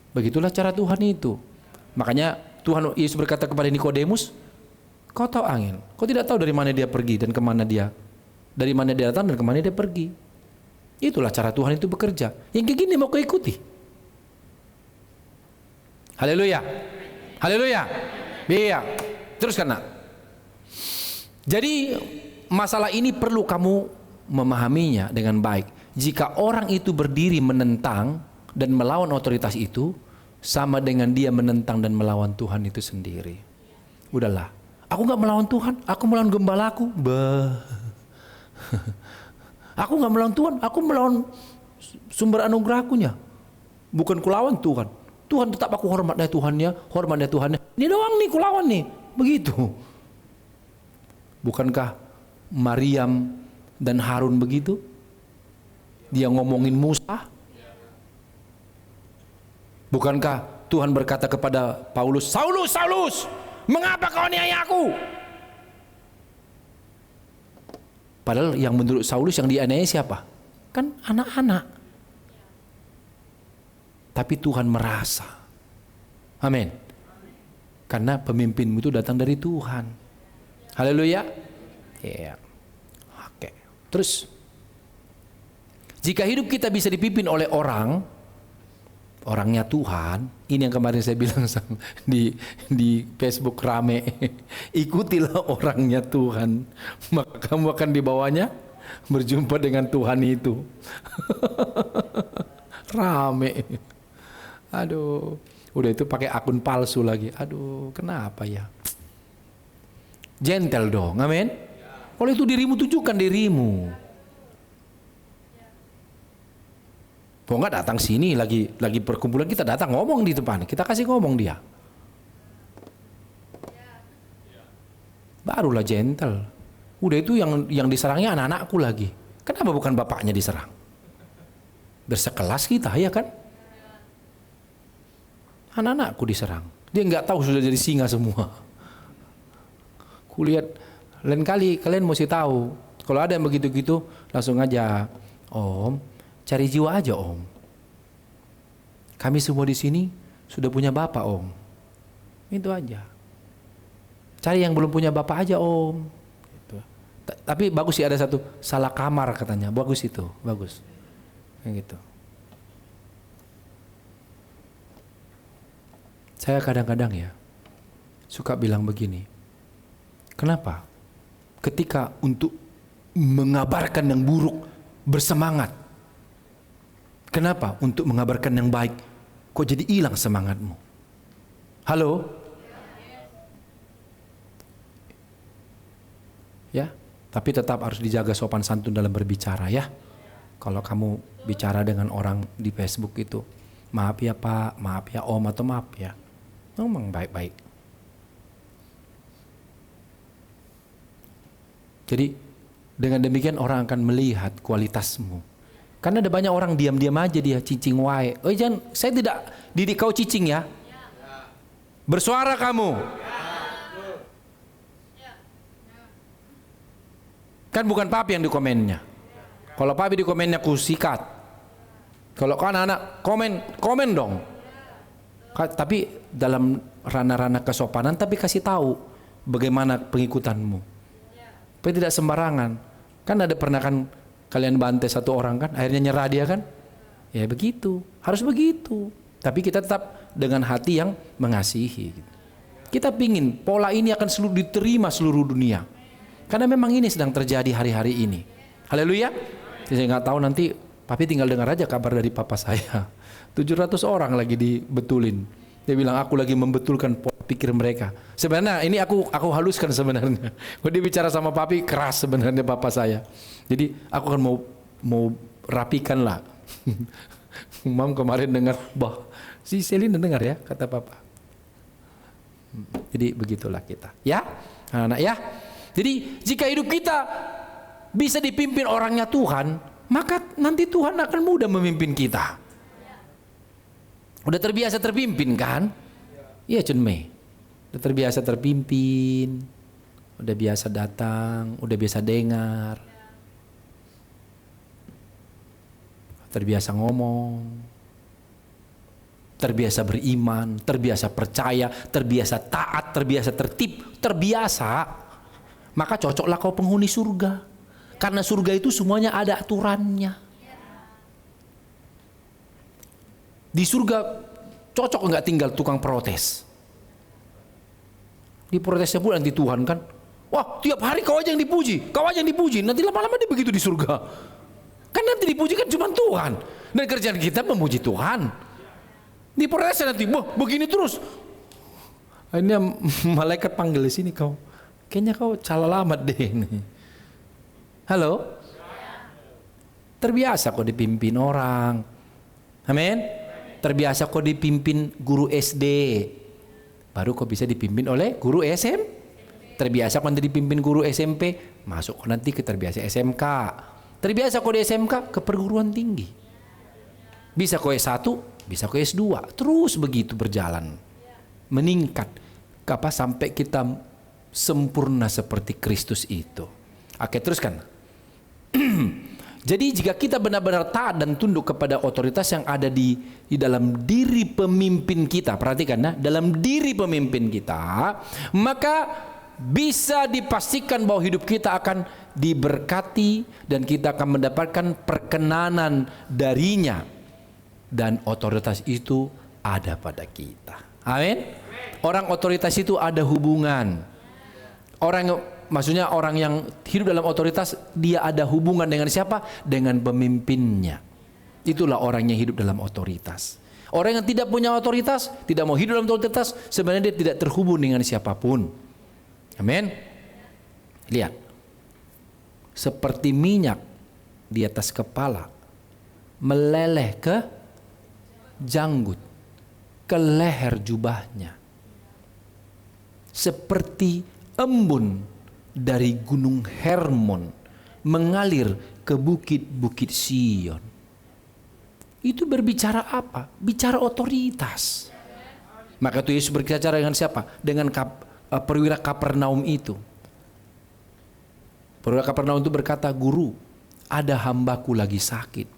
B: Begitulah cara Tuhan itu. Makanya Tuhan Yesus berkata kepada Nikodemus, kau tahu angin, kau tidak tahu dari mana dia pergi dan kemana dia, dari mana dia datang dan kemana dia pergi. Itulah cara Tuhan itu bekerja. Yang kayak gini mau kau ikuti. Haleluya, haleluya. Iya, teruskan nak. Jadi masalah ini perlu kamu memahaminya dengan baik. Jika orang itu berdiri menentang dan melawan otoritas itu, sama dengan dia menentang dan melawan Tuhan itu sendiri. Udahlah, aku nggak melawan Tuhan, aku melawan gembalaku. Aku nggak melawan Tuhan, aku melawan sumber anugerahkunya. Bukan kulawan Tuhan. Tuhan tetap aku hormatnya Tuhannya, hormatnya Tuhannya. Ini doang nih kulawan nih, begitu. Bukankah Maryam dan Harun begitu? Dia ngomongin Musa. Bukankah Tuhan berkata kepada Paulus, Saulus, Saulus, mengapa kau aniaya aku? Padahal yang menurut Saulus yang dianiaya siapa? Kan anak-anak. Tapi Tuhan merasa. Amin. Karena pemimpinmu itu datang dari Tuhan. Haleluya. Ya. Oke. Terus, jika hidup kita bisa dipimpin oleh orangnya Tuhan, ini yang kemarin saya bilang di Facebook rame, ikutilah orangnya Tuhan, maka kamu akan dibawanya berjumpa dengan Tuhan itu. Rame. Aduh, udah itu pakai akun palsu lagi. Aduh, kenapa ya? Gentle dong, amin. Kalau itu dirimu, tunjukkan dirimu. Mau nggak datang sini lagi perkumpulan, kita datang ngomong di depan, kita kasih ngomong dia. Barulah gentle. Udah itu yang diserangnya anak-anakku lagi. Kenapa bukan bapaknya diserang? Bersekelas kita, ya kan? Anak-anakku diserang. Dia nggak tahu sudah jadi singa semua. Kulihat lain kali kalian mesti tahu. Kalau ada yang begitu-gitu langsung aja, Om, cari jiwa aja Om. Kami semua di sini sudah punya bapak Om. Itu aja. Cari yang belum punya bapak aja Om. Gitu. Tapi bagus sih ada satu salah kamar katanya. Bagus itu, bagus. Kayak gitu. Saya kadang-kadang ya suka bilang begini. Kenapa? Ketika untuk mengabarkan yang buruk bersemangat. Kenapa? Untuk mengabarkan yang baik kok jadi hilang semangatmu? Halo? Ya, tapi tetap harus dijaga sopan santun dalam berbicara ya. Kalau kamu bicara dengan orang di Facebook itu, maaf ya Pak, maaf ya Om, atau maaf ya, ngomong baik-baik. Jadi dengan demikian orang akan melihat kualitasmu. Karena ada banyak orang diam-diam aja dia cicing wae. Oh jangan, saya tidak didik kau cicing ya. Bersuara kamu. Kan bukan papi yang di komennya. Kalau papi di komennya ku sikat. Kalau kan anak komen dong. Tapi dalam ranah-ranah kesopanan, tapi kasih tahu bagaimana pengikutanmu. Tapi tidak sembarangan. Kan ada pernah kan kalian bantai satu orang kan, akhirnya nyerah dia kan? Ya begitu, harus begitu. Tapi kita tetap dengan hati yang mengasihi. Kita pingin pola ini akan diterima seluruh dunia. Karena memang ini sedang terjadi hari-hari ini. Haleluya. Saya nggak tahu nanti, papi tinggal dengar aja kabar dari papa saya. 700 orang lagi dibetulin. Dia bilang aku lagi membetulkan pola pikir mereka. Sebenarnya ini aku haluskan sebenarnya. Kalau dia bicara sama papi keras sebenarnya papa saya. Jadi aku kan mau rapikan lah. Mam kemarin dengar, bah si Selin dengar ya kata papa. Jadi begitulah kita, ya anak ya. Jadi jika hidup kita bisa dipimpin orangnya Tuhan, maka nanti Tuhan akan mudah memimpin kita. Udah terbiasa terpimpin kan? Iya Cun Mei. Udah terbiasa terpimpin, udah biasa datang, udah biasa dengar. terbiasa ngomong, terbiasa beriman, terbiasa percaya, terbiasa taat, terbiasa tertib, terbiasa. Maka cocoklah kau penghuni surga. Karena surga itu semuanya ada aturannya. Di surga cocok enggak tinggal tukang protes? Diprotesnya pun nanti Tuhan kan, wah tiap hari kau aja yang dipuji, kau aja yang dipuji. Nanti lama-lama dia begitu di surga. Kan nanti dipuji kan cuma Tuhan. Dan kerjaan kita memuji Tuhan. Diprotes nanti, wah begini terus. Ini malaikat panggil di sini kau. Kayaknya kau salah alamat deh ini. Halo? Terbiasa kau dipimpin orang. Amin. Terbiasa kau dipimpin guru SD. Baru kau bisa dipimpin oleh guru SM. Terbiasa kau nanti dipimpin guru SMP. Masuk kau nanti ke terbiasa SMK. Terbiasa kau di SMK ke perguruan tinggi. Bisa kau S1, bisa kau S2. Terus begitu berjalan. Meningkat. Sampai kita sempurna seperti Kristus itu. Oke, teruskan. Jadi jika kita benar-benar taat dan tunduk kepada otoritas yang ada di dalam diri pemimpin kita, perhatikan ya, dalam diri pemimpin kita, maka bisa dipastikan bahwa hidup kita akan diberkati dan kita akan mendapatkan perkenanan darinya, dan otoritas itu ada pada kita. Amin. Orang otoritas itu ada hubungan. Maksudnya orang yang hidup dalam otoritas, dia ada hubungan dengan siapa? Dengan pemimpinnya. Itulah orang yang hidup dalam otoritas. Orang yang tidak punya otoritas, tidak mau hidup dalam otoritas, sebenarnya dia tidak terhubung dengan siapapun. Amin. Lihat. Seperti minyak di atas kepala, meleleh ke janggut, ke leher jubahnya. Seperti embun dari gunung Hermon mengalir ke bukit-bukit Sion. Itu berbicara apa? Bicara otoritas. Maka itu Yesus berbicara dengan siapa? Dengan perwira Kapernaum itu. Perwira Kapernaum itu berkata, "Guru, ada hambaku lagi sakit."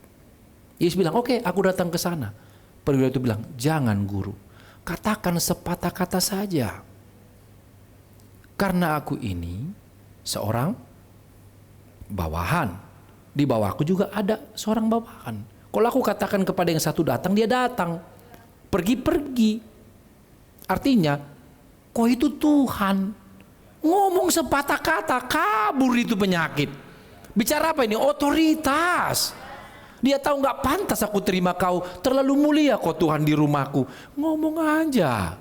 B: Yesus bilang, "Oke, aku datang ke sana." Perwira itu bilang, "Jangan guru, katakan sepatah kata saja. Karena aku ini seorang bawahan. Di bawahku juga ada seorang bawahan. Kalau aku katakan kepada yang satu datang, dia datang. Pergi-pergi. Artinya, kau itu Tuhan. Ngomong sepatah kata, kabur itu penyakit. Bicara apa ini? Otoritas. Dia tahu nggak pantas aku terima kau. Terlalu mulia kau Tuhan di rumahku. Ngomong aja.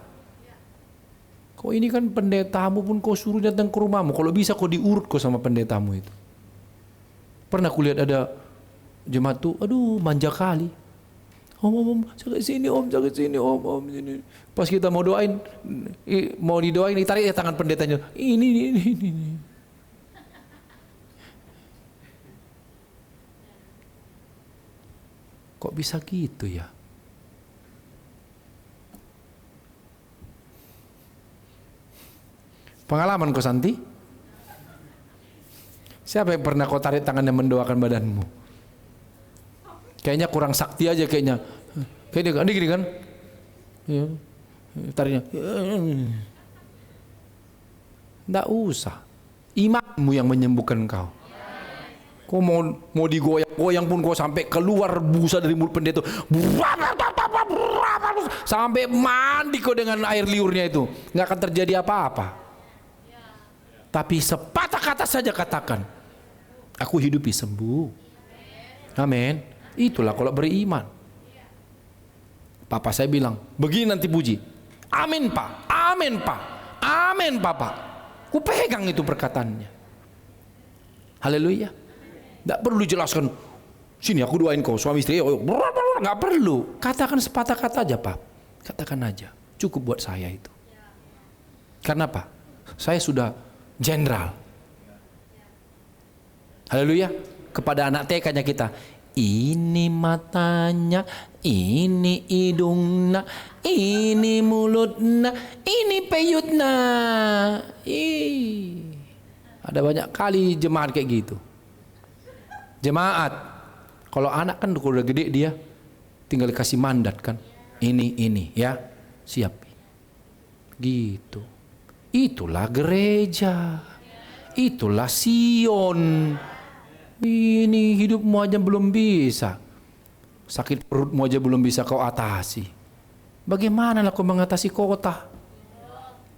B: Kau ini kan pendetamu pun kau suruh datang ke rumahmu. Kalau bisa kau diurut kau sama pendetamu itu. Pernah kulihat ada jemaat tuh, aduh manja kali. Om, sakit sini om, sakit sini om, sini. Pas kita mau doain, mau didoain, ditarik ya tangan pendetanya. Ini. Kok bisa gitu ya? Pengalaman kau Santi? Siapa yang pernah kau tarik tangannya mendoakan badanmu? Kayaknya kurang sakti aja kayaknya. Kayaknya gini kan? Ya. Tariknya. Nggak usah. Imanmu yang menyembuhkan kau. Kau mau digoyang-goyang pun kau sampai keluar busa dari mulut pendeta. Sampai mandi kau dengan air liurnya itu. Nggak akan terjadi apa-apa. Tapi sepatah kata saja katakan, aku hidupi sembuh. Amin. Itulah kalau beriman. Papa saya bilang, begini nanti puji. Amin Pak, amin Pak, amin Papa. Ku pegang itu perkataannya. Haleluya. Tidak perlu dijelaskan. Sini aku doain kau suami istri. Nggak perlu. Katakan sepatah kata aja Pak. Katakan aja. Cukup buat saya itu. Karena apa? Saya sudah jenderal. Haleluya. Kepada anak TK-nya kita, ini matanya, ini hidungnya, ini mulutnya, ini peyutnya. Ada banyak kali jemaat kayak gitu. Jemaat, Kalau anak kan udah gede dia tinggal kasih mandat kan. Ini ya, siap. Gitu. Itulah gereja. Itulah Sion. Ini hidupmu aja belum bisa. Sakit perutmu aja belum bisa kau atasi. Bagaimana kau mengatasi kota?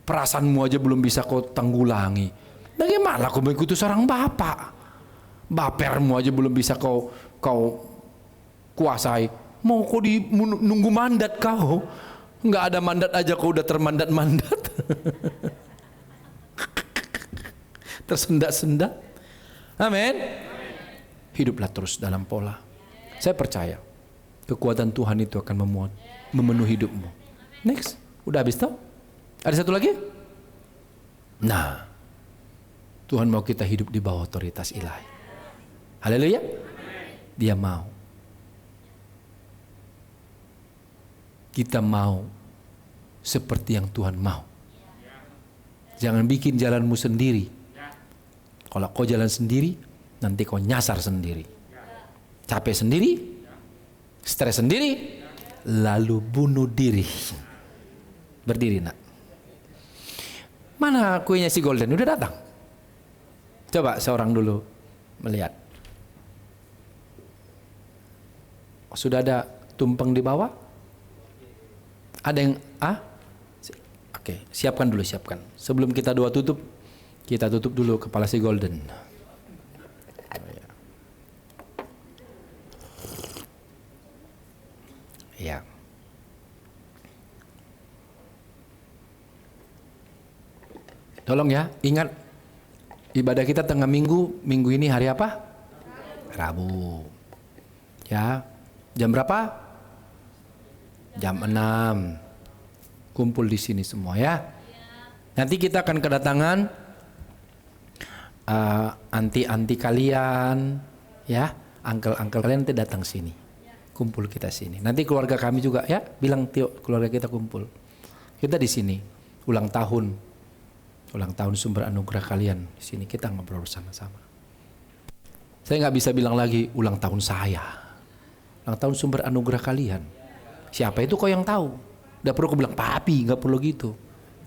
B: Perasaanmu aja belum bisa kau tanggulangi. Bagaimana kau mengikuti seorang bapak? Bapermu aja belum bisa kau kuasai. Mau kau nunggu mandat kau? Nggak ada mandat aja kau udah termandat-mandat. Tersendat-sendat. Amin. Hiduplah terus dalam pola. Saya percaya kekuatan Tuhan itu akan memenuhi hidupmu. Next, udah habis tau? Ada satu lagi? Nah, Tuhan mau kita hidup di bawah otoritas ilahi. Haleluya. Dia mau. Kita mau seperti yang Tuhan mau. Jangan bikin jalanmu sendiri. Kalau kau jalan sendiri, nanti kau nyasar sendiri. Capek sendiri, stres sendiri, lalu bunuh diri. Berdiri nak. Mana kuenya si Golden? Udah datang? Coba seorang dulu melihat. Sudah ada tumpeng di bawah? Ada yang Oke, siapkan dulu, siapkan. Sebelum kita doa tutup, kita tutup dulu kepala si Golden. Ya. Tolong ya, ingat ibadah kita tengah minggu ini hari apa? Rabu. Ya. Jam berapa? Jam 6. Kumpul di sini semua ya. Nanti kita akan kedatangan anti kalian ya, angkel kalian nanti datang sini. Kumpul kita sini. Nanti keluarga kami juga ya, bilang Tio, keluarga kita kumpul. Kita di sini ulang tahun sumber anugerah kalian. Di sini kita ngobrol sama-sama. Saya nggak bisa bilang lagi ulang tahun saya. Ulang tahun sumber anugerah kalian. Siapa itu kau yang tahu? Udah perlu aku bilang papi, nggak perlu gitu.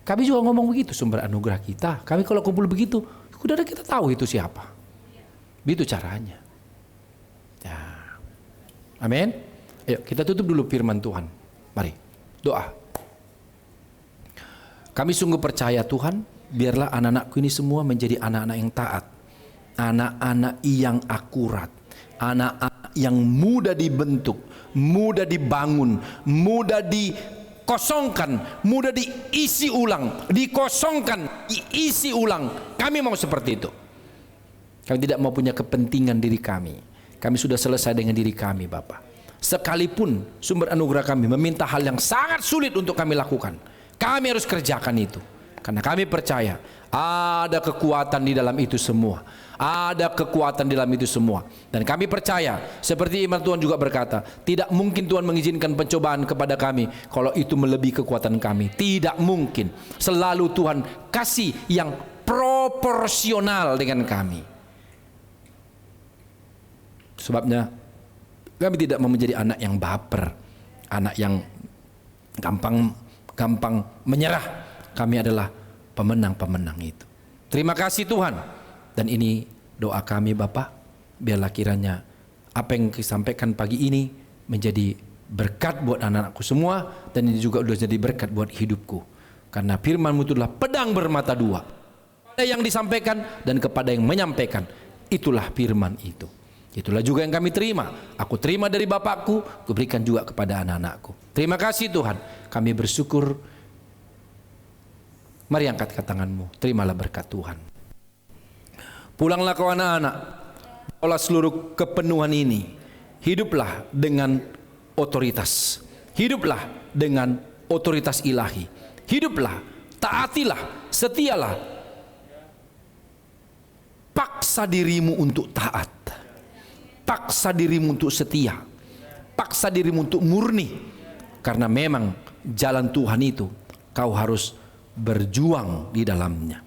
B: Kami juga ngomong begitu, sumber anugerah kita. Kami kalau kumpul begitu, udah kita tahu itu siapa. Begitu caranya. Ya. Amin. Ayo kita tutup dulu firman Tuhan. Mari doa. Kami sungguh percaya Tuhan, biarlah anak-anakku ini semua menjadi anak-anak yang taat, anak-anak yang akurat, anak-anak yang mudah dibentuk, mudah dibangun, mudah dikosongkan, mudah diisi ulang, dikosongkan, diisi ulang. Kami mau seperti itu. Kami tidak mau punya kepentingan diri kami. Kami sudah selesai dengan diri kami, Bapak. Sekalipun sumber anugerah kami meminta hal yang sangat sulit untuk kami lakukan, kami harus kerjakan itu. Karena kami percaya ada kekuatan di dalam itu semua. Ada kekuatan di dalam itu semua. Dan kami percaya, seperti iman Tuhan juga berkata, tidak mungkin Tuhan mengizinkan pencobaan kepada kami kalau itu melebihi kekuatan kami. Tidak mungkin. Selalu Tuhan kasih yang proporsional dengan kami. Sebabnya kami tidak mau menjadi anak yang baper, anak yang gampang menyerah. Kami adalah pemenang-pemenang itu. Terima kasih Tuhan. Dan ini doa kami Bapak, biarlah kiranya apa yang disampaikan pagi ini menjadi berkat buat anak-anakku semua, dan ini juga sudah jadi berkat buat hidupku. Karena firman-Mu itu adalah pedang bermata dua. Kepada yang disampaikan dan kepada yang menyampaikan, itulah firman itu. Itulah juga yang kami terima. Aku terima dari Bapakku, kuberikan juga kepada anak-anakku. Terima kasih Tuhan. Kami bersyukur. Mari angkat tanganmu, terimalah berkat Tuhan. Pulanglah kau anak-anak, bawalah seluruh kepenuhan ini. Hiduplah dengan otoritas. Hiduplah dengan otoritas ilahi. Hiduplah, taatilah, setialah. Paksa dirimu untuk taat. Paksa dirimu untuk setia. Paksa dirimu untuk murni. Karena memang jalan Tuhan itu kau harus berjuang di dalamnya.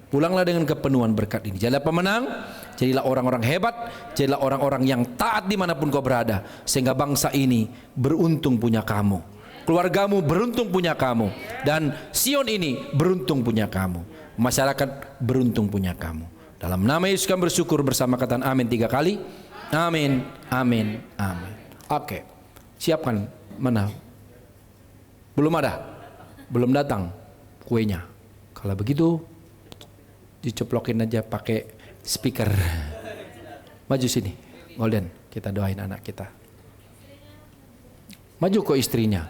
B: Pulanglah dengan kepenuhan berkat ini. Jadilah pemenang, jadilah orang-orang hebat, jadilah orang-orang yang taat dimanapun kau berada, sehingga bangsa ini beruntung punya kamu, keluargamu beruntung punya kamu, dan Sion ini beruntung punya kamu, masyarakat beruntung punya kamu. Dalam nama Yesus kami bersyukur bersama katakan amin 3 kali. Amin, amin, amin. Oke, siapkan. Mana? Belum ada? Belum datang kuenya. Kalau begitu diceplokin aja pakai speaker. Maju sini, Golden. Kita doain anak kita. Maju ke istrinya.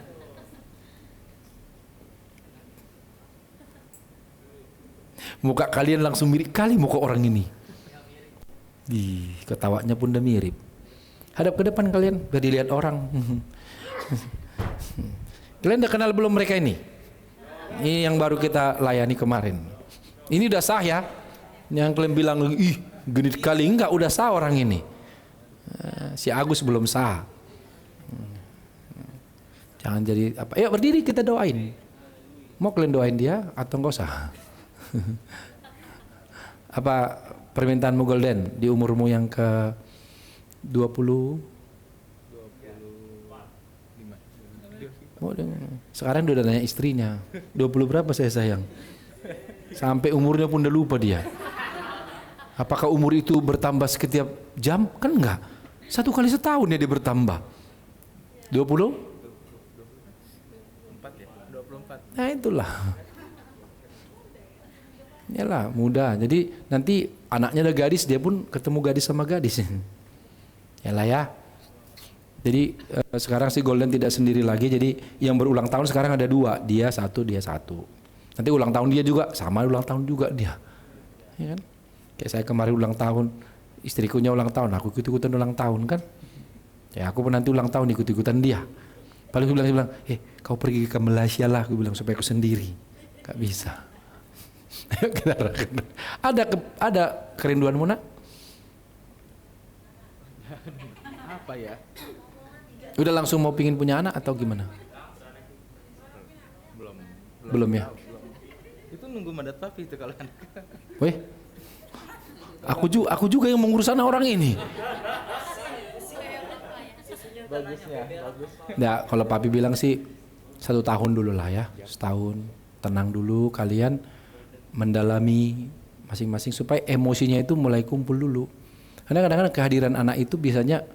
B: Muka kalian langsung mirip kali muka orang ini. Ketawanya pun udah mirip. Hadap ke depan kalian biar dilihat orang. Kalian udah kenal belum mereka ini? Ini yang baru kita layani kemarin. Ini udah sah ya? Yang kalian bilang, ih genit kali, enggak, udah sah orang ini. Si Agus belum sah. Jangan jadi apa? Yuk berdiri kita doain. Mau kalian doain dia atau enggak usah? Apa permintaanmu Golden di umurmu yang ke 20? Sekarang udah nanya istrinya 20 berapa saya sayang. Sampai umurnya pun udah lupa dia. Apakah umur itu bertambah setiap jam? Kan enggak. 1 kali setahun ya dia bertambah. 20? 24 ya? 24. Nah itulah. Yalah muda. Jadi nanti anaknya ada gadis, dia pun ketemu gadis sama gadis. Yalah ya. Jadi sekarang si Golden tidak sendiri lagi. Jadi yang berulang tahun sekarang ada 2, dia 1, dia 1. Nanti ulang tahun dia juga sama ulang tahun juga dia. Ya kan? Kayak saya kemarin ulang tahun, istrikunya ulang tahun, aku ikut-ikutan ulang tahun kan. Ya aku pun nanti ulang tahun ikut-ikutan dia. Paling aku bilang, kau pergi ke Malaysia lah, aku bilang supaya aku sendiri. Gak bisa. Ada kerinduanmu nak?
C: Apa ya?
B: Udah langsung mau pingin punya anak atau gimana? Belum ya?
C: Itu nunggu mandat papi itu kalau anak.
B: Weh, aku juga yang mengurus anak orang ini.
C: Bagusnya, bagus.
B: Nggak, kalau papi bilang sih 1 tahun dulu lah ya, setahun tenang dulu kalian mendalami masing-masing supaya emosinya itu mulai kumpul dulu. Karena kadang-kadang kehadiran anak itu biasanya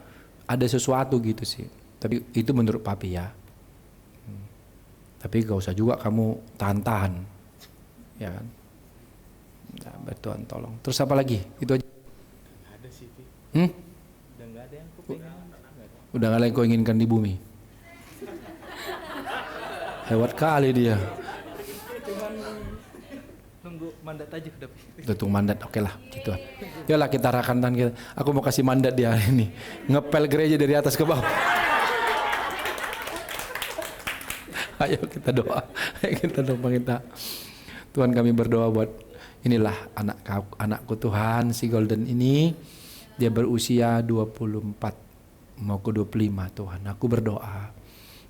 B: ada sesuatu gitu sih. Tapi itu menurut papi ya. Tapi gak usah juga kamu tahan-tahan, ya kan? Nah, bertuan tolong. Terus apa lagi? Itu aja.
C: Ada sih, Pi. Udah nggak ada yang kupengen.
B: Udah gak ada yang kau inginkan di bumi. Hebat kali dia.
C: Cuman nunggu mandat aja udah.
B: Tunggu mandat, oke lah, gitu. Yalah kita rakantan kita. Aku mau kasih mandat dia hari ini. Ngepel gereja dari atas ke bawah. Ayo kita doa. Kita doa kita. Tuhan kami berdoa buat inilah anakku Tuhan, si Golden ini. Dia berusia 24 mau ke 25 Tuhan. Aku berdoa.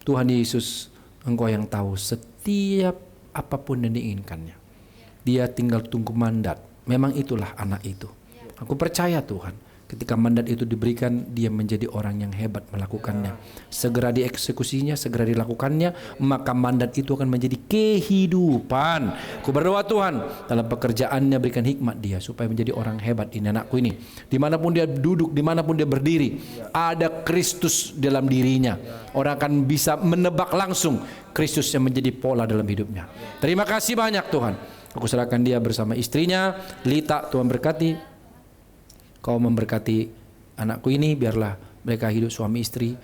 B: Tuhan Yesus, Engkau yang tahu setiap apapun yang diinginkannya. Dia tinggal tunggu mandat. Memang itulah anak itu. Aku percaya Tuhan, ketika mandat itu diberikan, dia menjadi orang yang hebat melakukannya. Segera dieksekusinya, segera dilakukannya, maka mandat itu akan menjadi kehidupan. Aku berdoa Tuhan, dalam pekerjaannya berikan hikmat dia supaya menjadi orang hebat ini anakku ini. Dimanapun dia duduk, dimanapun dia berdiri, ada Kristus dalam dirinya. Orang akan bisa menebak langsung Kristus yang menjadi pola dalam hidupnya. Terima kasih banyak Tuhan. Aku serahkan dia bersama istrinya, Lita, Tuhan berkati. Kau memberkati anakku ini, biarlah mereka hidup suami istri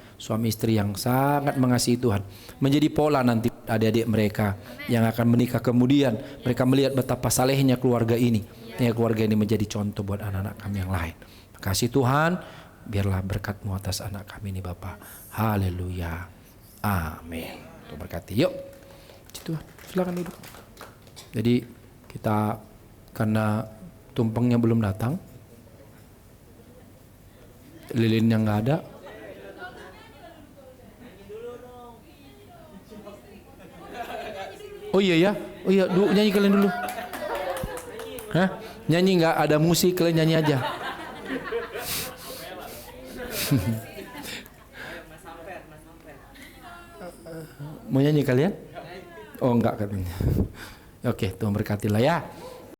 B: yang sangat mengasihi Tuhan. Menjadi pola nanti adik-adik mereka yang akan menikah kemudian. Mereka melihat betapa salehnya keluarga ini. Ya, keluarga ini menjadi contoh buat anak-anak kami yang lain. Makasih Tuhan, biarlah berkat-Mu atas anak kami ini Bapa. Haleluya. Amin. Tuhan berkati. Yuk. Tuhan, silakan duduk. Jadi kita karena tumpengnya belum datang, lilin yang nggak ada. Oh iya ya, oh iya, nyanyi kalian dulu. Hah? Nyanyi nggak ada musik, kalian nyanyi aja. Mau nyanyi kalian? Oh enggak katanya. Oke, Tuhan berkatilah ya.